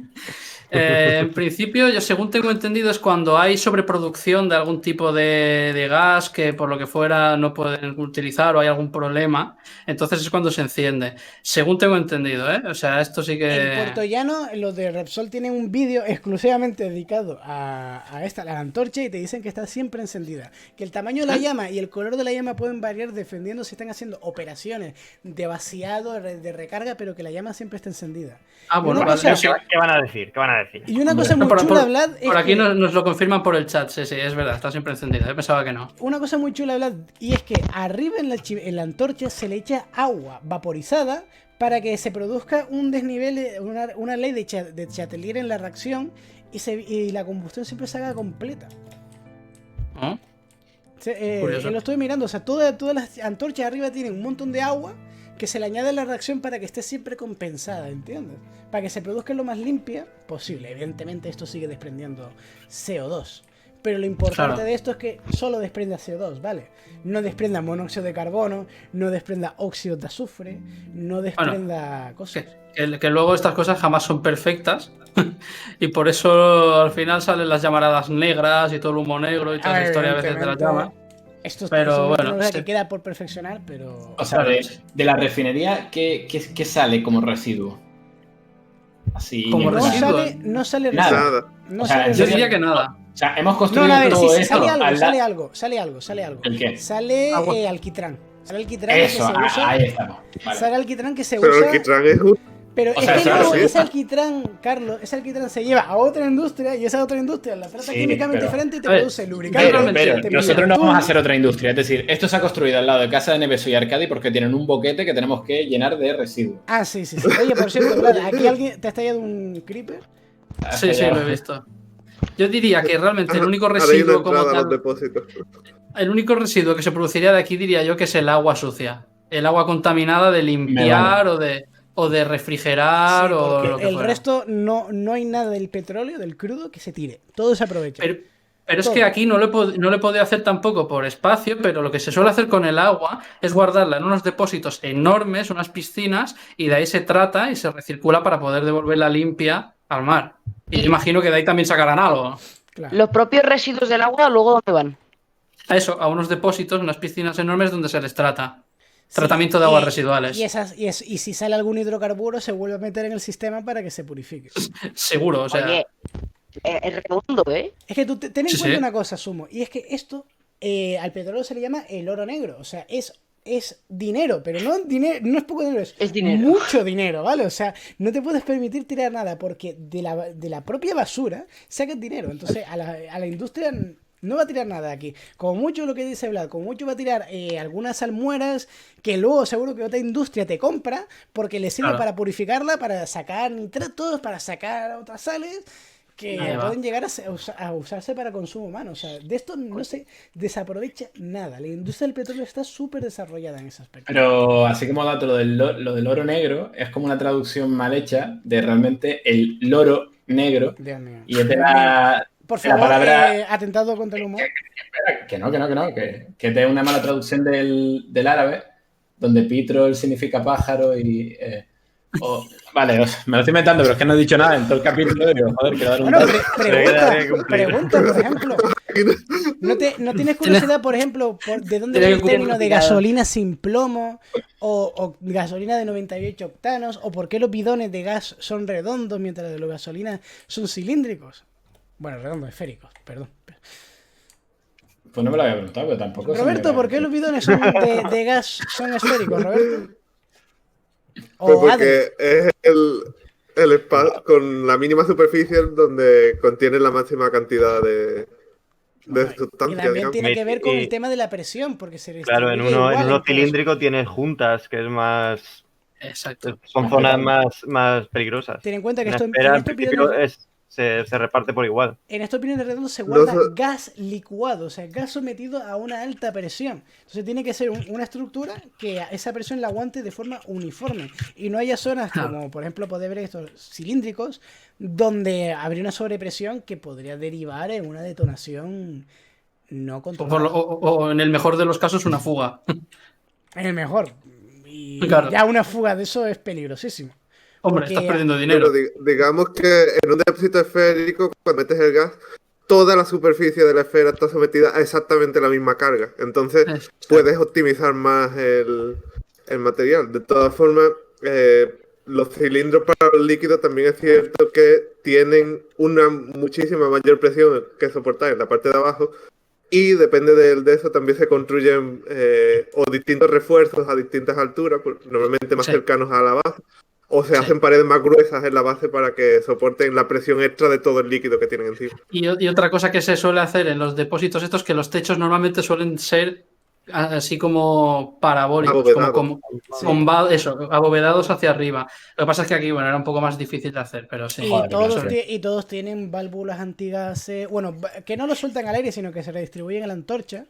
En principio, yo según tengo entendido, es cuando hay sobreproducción de algún tipo de gas que por lo que fuera no pueden utilizar o hay algún problema, entonces es cuando se enciende. Según tengo entendido, ¿eh? O sea, esto sí En que... Puerto Llano, los de Repsol tienen un vídeo exclusivamente dedicado a la antorcha y te dicen que está siempre encendida. Que el tamaño de la llama y el color de la llama pueden variar dependiendo si están haciendo operaciones de vaciado, de recarga, pero que la llama siempre está encendida. Ah, bueno, una vale, cosa- sí. ¿Qué van a decir? ¿Qué van a decir? Y una cosa No, muy chula, Vlad, es por aquí que... nos lo confirman por el chat, sí, es verdad, está siempre encendida. Yo pensaba que no. Una cosa muy chula, Vlad, y es que arriba en la antorcha se le echa agua vaporizada para que se produzca un desnivel, una ley de Chatelier en la reacción y la combustión siempre se haga completa. ¿Oh? Yo Curioso. lo estoy mirando, o sea, todas las antorchas arriba tienen un montón de agua que se le añade la reacción para que esté siempre compensada, ¿entiendes? Para que se produzca lo más limpia posible. Evidentemente esto sigue desprendiendo CO2. Pero lo importante Claro. de esto es que solo desprenda CO2, ¿vale? No desprenda monóxido de carbono, no desprenda óxido de azufre, no desprenda cosas. Que luego estas cosas jamás son perfectas y por eso al final salen las llamaradas negras y todo el humo negro y toda esa historia a veces de las llamas. Esto es Pero una bueno, tecnología sí. que queda por perfeccionar, pero... O sea, Claro. de la refinería, ¿qué sale como residuo? Así. Como no residuo. no sale Nada. residuo. Nada. No O sea, sale en Yo serio, diría que nada. O sea, hemos No, construido a ver, todo sí, esto. sale algo, al la- sale algo. ¿El qué? Sale Agua. alquitrán. Sale alquitrán Eso, que se usa. ahí estamos. Vale. Sale alquitrán que se Pero el usa. Kitran es un... Pero O es sea, que claro, luego sí. ese alquitrán, Carlos, ese alquitrán se lleva a otra industria y esa otra industria la trata Sí, químicamente pero- diferente y te a ver, produce lubricante. Pero te nosotros pide no vamos a atún. hacer otra industria. Es decir, esto se ha construido al lado de casa de Neveso y Arcadi porque tienen un boquete que tenemos que llenar de residuos. Ah, sí. Oye, por cierto, Vlad, aquí alguien te ha estallado un creeper. Sí, sí, lo he visto. Yo diría que realmente el único Ahora hay una residuo como entrada a los tal, depósitos. el único residuo que se produciría de aquí diría yo que es el agua sucia. El agua contaminada de limpiar o de refrigerar Sí, o porque lo que el fuera. resto no hay nada del petróleo, del crudo que se tire. Todo se aprovecha. Pero es que aquí no lo he podido hacer tampoco por espacio, pero lo que se suele hacer con el agua es guardarla en unos depósitos enormes, unas piscinas, y de ahí se trata y se recircula para poder devolverla limpia al mar. Y yo imagino que de ahí también sacarán algo. Claro. Los propios residuos del agua, luego ¿dónde van? A eso, a unos depósitos, unas piscinas enormes donde se les trata. Sí, Tratamiento de aguas residuales. Y si sale algún hidrocarburo, se vuelve a meter en el sistema para que se purifique. Seguro, o sea. Oye, es redondo, ¿eh? Es que tú ten en Sí, cuenta sí. una cosa, Sumo, y es que esto al petróleo se le llama el oro negro. O sea, es dinero, pero no es poco dinero, Es dinero. mucho dinero, ¿vale? O sea, no te puedes permitir tirar nada porque de la propia basura sacas dinero. Entonces, a la industria no va a tirar nada aquí. Como mucho lo que dice Vlad, como mucho va a tirar algunas salmueras que luego seguro que otra industria te compra porque le sirve Claro. para purificarla, para sacar nitratos, para sacar otras sales que Ahí va. pueden llegar a usarse para consumo humano. O sea, de esto no se desaprovecha nada. La industria del petróleo está súper desarrollada en ese aspecto. Pero así como dato, lo del oro negro es como una traducción mal hecha de realmente el loro negro. Dios mío. Y es de la Por la favor, palabra- atentado contra el humor. que es una mala traducción del árabe, donde pitrol significa pájaro y... vale, me lo estoy inventando, pero es que no he dicho nada en todo el capítulo. Digo, joder, quiero dar un Bueno, dato. pregunta, por ejemplo. ¿No tienes curiosidad, por ejemplo, de dónde Tiene viene el que término de complicado. gasolina sin plomo o gasolina de 98 octanos o por qué los bidones de gas son redondos mientras los de gasolina son cilíndricos? Bueno, redondos, esféricos, perdón. Pues no me lo había preguntado, pero tampoco... se Roberto, me- ¿por qué los bidones de gas son esféricos, Roberto? Pues O Adri. porque es el espacio con la mínima superficie donde contiene la máxima cantidad de Y sustancia, también digamos. tiene que ver con el Y- tema de la presión, porque se Claro, en distribuye uno igual en todo cilíndrico tienes juntas, que es más. Exacto. Son zonas más peligrosas. eso. Ten en cuenta que En la esto esfera, en en estos principio, bidones, se reparte por igual. en estos bidones redondos se No guarda so- gas licuado, o sea, gas sometido a una alta presión. Entonces tiene que ser una estructura que a esa presión la aguante de forma uniforme y no haya zonas como, por ejemplo, poder ver estos cilíndricos donde habría una sobrepresión que podría derivar en una detonación no O, controlada. o en el mejor de los casos, una fuga. En el mejor. Y Claro. ya una fuga de eso es peligrosísimo. Hombre, Porque- estás perdiendo Pero dinero. digamos que en un depósito esférico, cuando metes el gas, toda la superficie de la esfera está sometida a exactamente la misma carga. Entonces Exacto. puedes optimizar más el material. De todas formas, los cilindros para los líquidos también es cierto que tienen una muchísima mayor presión que soportar en la parte de abajo. Y depende de eso también se construyen o distintos refuerzos a distintas alturas, normalmente más Sí. cercanos a la base, o se Sí. hacen paredes más gruesas en la base para que soporten la presión extra de todo el líquido que tienen encima. Y otra cosa que se suele hacer en los depósitos estos, que los techos normalmente suelen ser así como parabólicos, Abovedados. abovedados hacia arriba. Lo que pasa es que aquí, bueno, era un poco más difícil de hacer, pero sí. Y, Joder, todos claro. y todos tienen válvulas antigas, bueno, que no lo sueltan al aire, sino que se redistribuyen en la antorcha,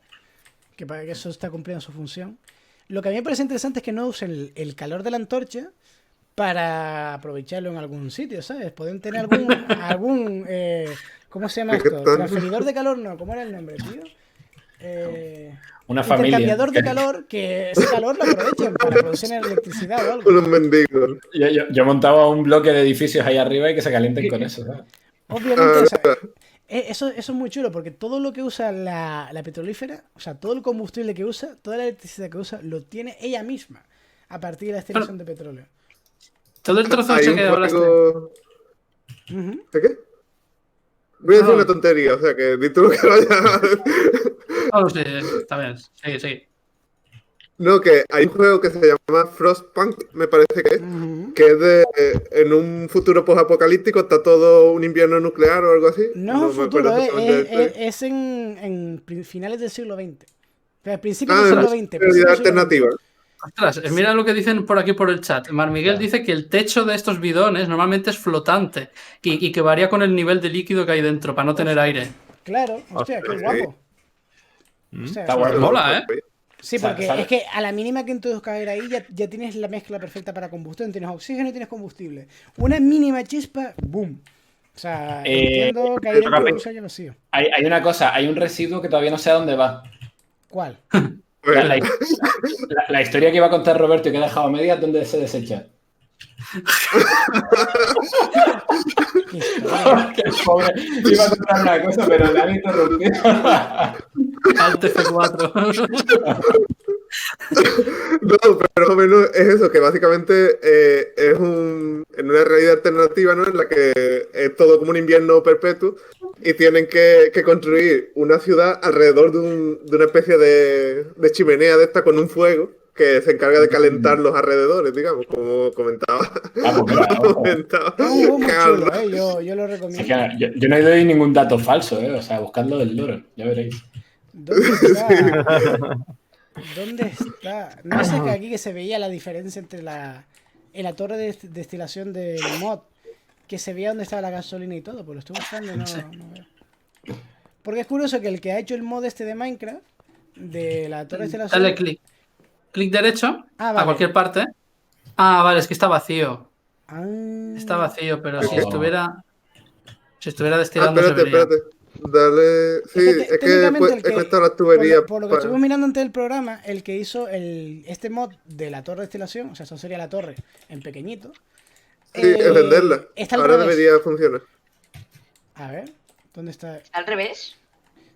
que para que eso está cumpliendo su función. Lo que a mí me parece interesante es que no usen el calor de la antorcha para aprovecharlo en algún sitio, ¿sabes? Pueden tener algún ¿cómo se llama esto? Transferidor de calor, no, ¿cómo era el nombre, tío? Una familia. Intercambiador de calor, que ese calor lo aprovechen para producir electricidad o algo. Unos mendigos. Yo montaba un bloque de edificios ahí arriba y que se calienten con eso, ¿sabes? Obviamente, o sea, eso es muy chulo, porque todo lo que usa la petrolífera, o sea, todo el combustible que usa, toda la electricidad que usa, lo tiene ella misma a partir de la extracción de petróleo. Todo el trozo Hay ese un que hablaste. juego... Ujú. ¿De qué? Voy a decir No. una tontería, o sea que di tú lo que vaya. Oh, sí, está bien. Sí. No, que hay un juego que se llama Frostpunk, me parece Ujú. que es de en un futuro posapocalíptico, está todo un invierno nuclear o algo así. No es un me acuerdo futuro, exactamente del juego. es en finales del siglo XX. O sea, principios del Ah, siglo es XX. una principios realidad del siglo XX. alternativa. Ostras, mira lo que dicen por aquí por el chat. Mar Miguel dice que el techo de estos bidones normalmente es flotante y que varía con el nivel de líquido que hay dentro para no tener aire. Claro, hostia, qué guapo. Hostia, Está guapo. Mola, ¿eh? sí, porque ¿Sabes? es que a la mínima que introduzcas aire ahí ya tienes la mezcla perfecta para combustión. Tienes oxígeno y tienes combustible. Una mínima chispa, ¡boom! O sea, entiendo que ahí dentro se haya vacío. Hay una cosa, hay un residuo que todavía no sé a dónde va. ¿Cuál? La historia que iba a contar Roberto y que he dejado a medias, ¿dónde se desecha? ¿Qué historia? Qué pobre. Iba a contar una cosa, pero me han interrumpido. Alt F4. No, pero más o menos es eso, que básicamente es en una realidad alternativa, ¿no? En la que es todo como un invierno perpetuo y tienen que construir una ciudad alrededor de una especie de chimenea de esta con un fuego que se encarga de calentar los alrededores, digamos, como comentaba. Comentaba Es un juego muy Carlos. chulo, ¿eh? Yo lo Es recomiendo. que yo no he doy ningún dato falso, o sea, buscadlo del loro, ya veréis. ¿Dónde está? ¿Dónde está? No sé que aquí que se veía la diferencia entre en la torre de destilación del mod, que se veía dónde estaba la gasolina y todo, pues lo estoy buscando y no veo. Porque es curioso que el que ha hecho el mod este de Minecraft, de la torre de destilación... Dale clic. Clic derecho Ah, a vale. cualquier parte. Ah, vale, es que está vacío. Ah, Está vacío, pero si Oh. estuviera Ah, destilando se espérate, vería. espérate. Dale. Sí, es que técnicamente pues, el que- he conectado las tuberías. por lo que para- estuvimos mirando antes del programa, el que hizo este mod de la torre de destilación, o sea, eso sería la torre en pequeñito. Sí, encenderla. Está al Ahora revés. debería funcionar. A ver, ¿dónde está? Al revés.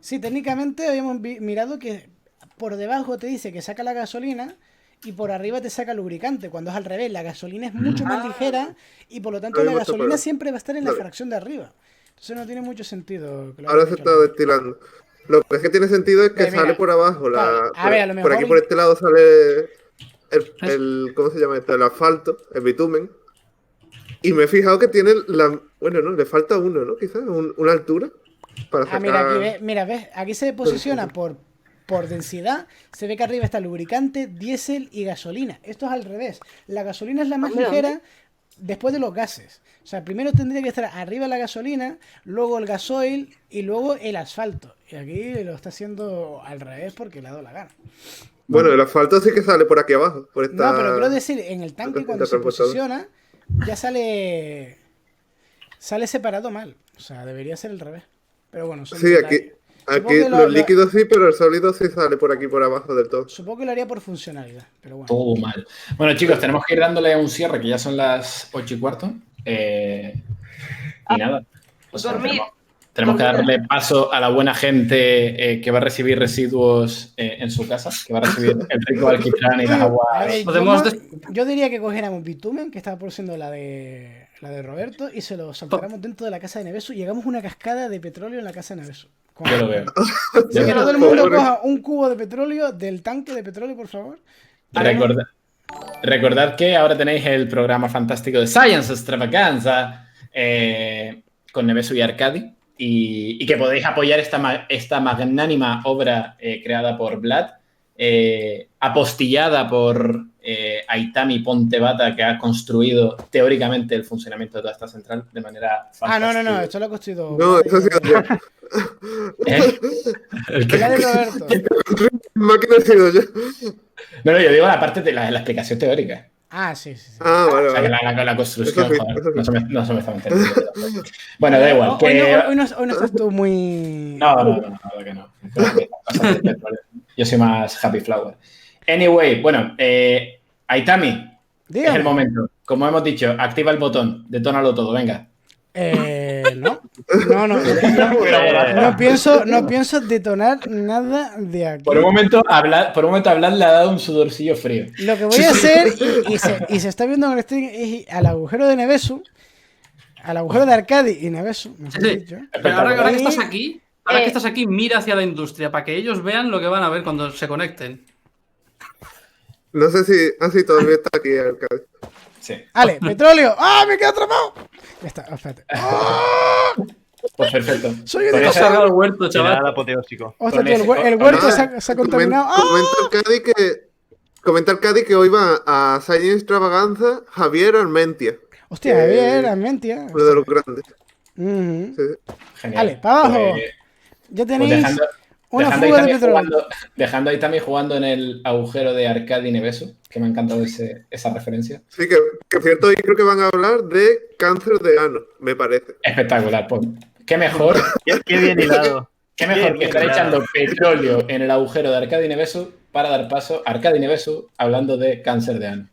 Sí, técnicamente habíamos mirado que por debajo te dice que saca la gasolina y por arriba te saca lubricante, cuando es al revés. La gasolina es mucho más ligera y por lo tanto Ahí la hemos gasolina topado. siempre va a estar en la Vale. fracción de arriba. Entonces no tiene mucho sentido. Que lo Ahora hayan se hecho está al revés. destilando. Lo que es que tiene sentido es que Mira, sale por abajo. vale. A ver, a lo por mejor- aquí por este lado sale ¿cómo se llama esto? El asfalto, el bitumen. Y me he fijado que tiene bueno, no, le falta uno, ¿no? Quizás una altura para sacar... Mira, aquí ves, aquí se posiciona por densidad. Se ve que arriba está lubricante, diésel y gasolina. Esto es al revés. La gasolina es la más ¿Dónde, ligera después de los gases. O sea, primero tendría que estar arriba la gasolina, luego el gasoil y luego el asfalto. Y aquí lo está haciendo al revés porque le ha dado la gana. Bueno, el asfalto sí que sale por aquí abajo. Por esta... No, pero quiero decir, en el tanque esta cuando se transportadora. posiciona, ya sale separado mal. O sea, debería ser al revés. Pero bueno, son Sí, detalles. aquí Supongo que los líquidos sí, pero el sólido sí sale por aquí por abajo del todo. Supongo que lo haría por funcionalidad, pero bueno. Todo mal. Bueno, chicos, tenemos que ir dándole un cierre, que ya son las 8:15. Y nada. O sea, Dormir. tenemos que darle paso a la buena gente que va a recibir residuos en su casa, que va a recibir el rico alquitrán y las A aguas. ver, Podemos yo diría que cogiéramos bitumen, que estaba produciendo la de Roberto, y se lo saltáramos dentro de la casa de Nevesu y llegamos a una cascada de petróleo en la casa de Nevesu. Yo lo veo. Así que Yo todo el mundo Pobre. coja un cubo de petróleo del tanque de petróleo, por favor. Recordad que ahora tenéis el programa fantástico de Science Extravaganza con Nevesu y Arcadi y que podéis apoyar esta magnánima obra creada por Vlad, apostillada por Aitami Pontebata, que ha construido teóricamente el funcionamiento de toda esta central de manera fantástica. No, esto lo ha construido. No, eso sí yo. ¿Eh? ¿El qué? La de Roberto. Máquina he sido yo. No, yo digo la parte de la explicación teórica. Ah, sí, sí, sí. Ah, vale, O sea, que vale. la construcción, Eso sí, joder, eso sí. no se me estaba entendiendo. Bueno, da igual. Hoy, Que... hoy no estás tú muy... No, la verdad que no. Yo soy más happy flower. Anyway, bueno, Aitami, es Dígame. el momento. Como hemos dicho, activa el botón, detónalo todo, venga. No. No pienso detonar nada de aquí. Por un momento, Vlad le ha dado un sudorcillo frío. Lo que voy a hacer, y se está viendo en el stream, es al agujero de Nevesu, al agujero de Arcadi y Nevesu, mejor Sí. dicho. Pero ahora que Y- estás aquí, mira hacia la industria para que ellos vean lo que van a ver cuando se conecten. No sé si... Ah, sí, todavía está aquí el Cádiz. Sí. Vale, petróleo. ¡Ah, me quedo atrapado! Ya está, espérate. ¡Ah! Pues perfecto. Soy un Con Te has esa- cargado el huerto, Final chaval. apoteósico. Ostras, Con tío, ese- el huerto Ah, se ha contaminado. ¡Ah! Comenta el Cádiz que hoy va a Science Extravaganza Javier Armentia, Hostia, Javier, Armentia. uno de los grandes. Ujú. Sí. Genial. Vale, para abajo. Pues- Ya pues tenéis una dejando fuga de ahí petróleo. dejando ahí también jugando en el agujero de Arcadi Neveso, que me ha encantado esa referencia. Sí, que cierto, hoy creo que van a hablar de cáncer de ano, me parece. Espectacular. Pues, qué mejor, Qué bien hilado. qué mejor que bien estar hilado. echando petróleo en el agujero de Arcadi Neveso para dar paso a Arcadi Neveso hablando de cáncer de ano.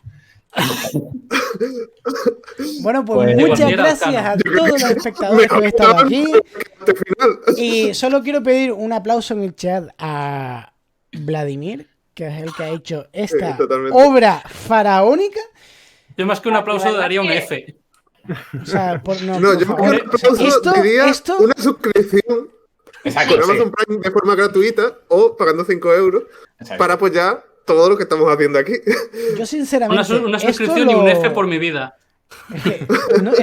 Bueno, pues Pues- muchas Cualquiera gracias a alcance. todos los espectadores que han estado aquí. Este final. Y solo quiero pedir un aplauso en el chat a Vladimir, que es el que ha hecho esta Sí, totalmente. obra faraónica. Yo más que un aplauso daría un F. O sea, No, por yo favor. con un aplauso diría esto- una suscripción Exacto, con sí. Amazon Prime de forma gratuita o pagando 5 euros Exacto. para apoyar todo lo que estamos haciendo aquí. Yo sinceramente... Una esto suscripción y un F por mi vida. Es que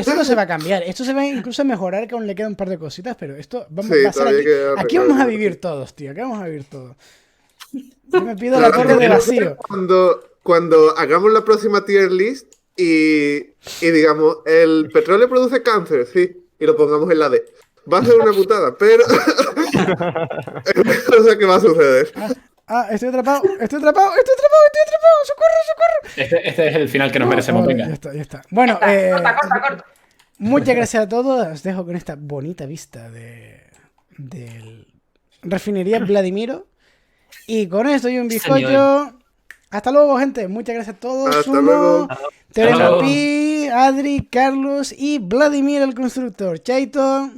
esto no se va a cambiar. Esto se va incluso a mejorar, que aún le quedan un par de cositas, pero esto Sí, va a ser todavía aquí. queda Aquí arreglar vamos a algunas vivir todos, tío. Aquí vamos a vivir todos. Yo me pido la Claro, torre de vacío. Cuando hagamos la próxima tier list y digamos, el petróleo produce cáncer, sí, y lo pongamos en la D. Va a ser una putada, pero es cosa que va a suceder. Estoy atrapado. ¡Socorro, socorro! Este es el final que nos merecemos, Vale, venga. Ya está. Bueno, Corta. muchas gracias a todos. Os dejo con esta bonita vista del refinería Vladimiro. Y con esto y un bizcocho. Señor. Hasta luego, gente. Muchas gracias a todos. Hasta Sumo, luego. Teresa luego. Pi, Adri, Carlos y Vladimir el constructor. Chaito.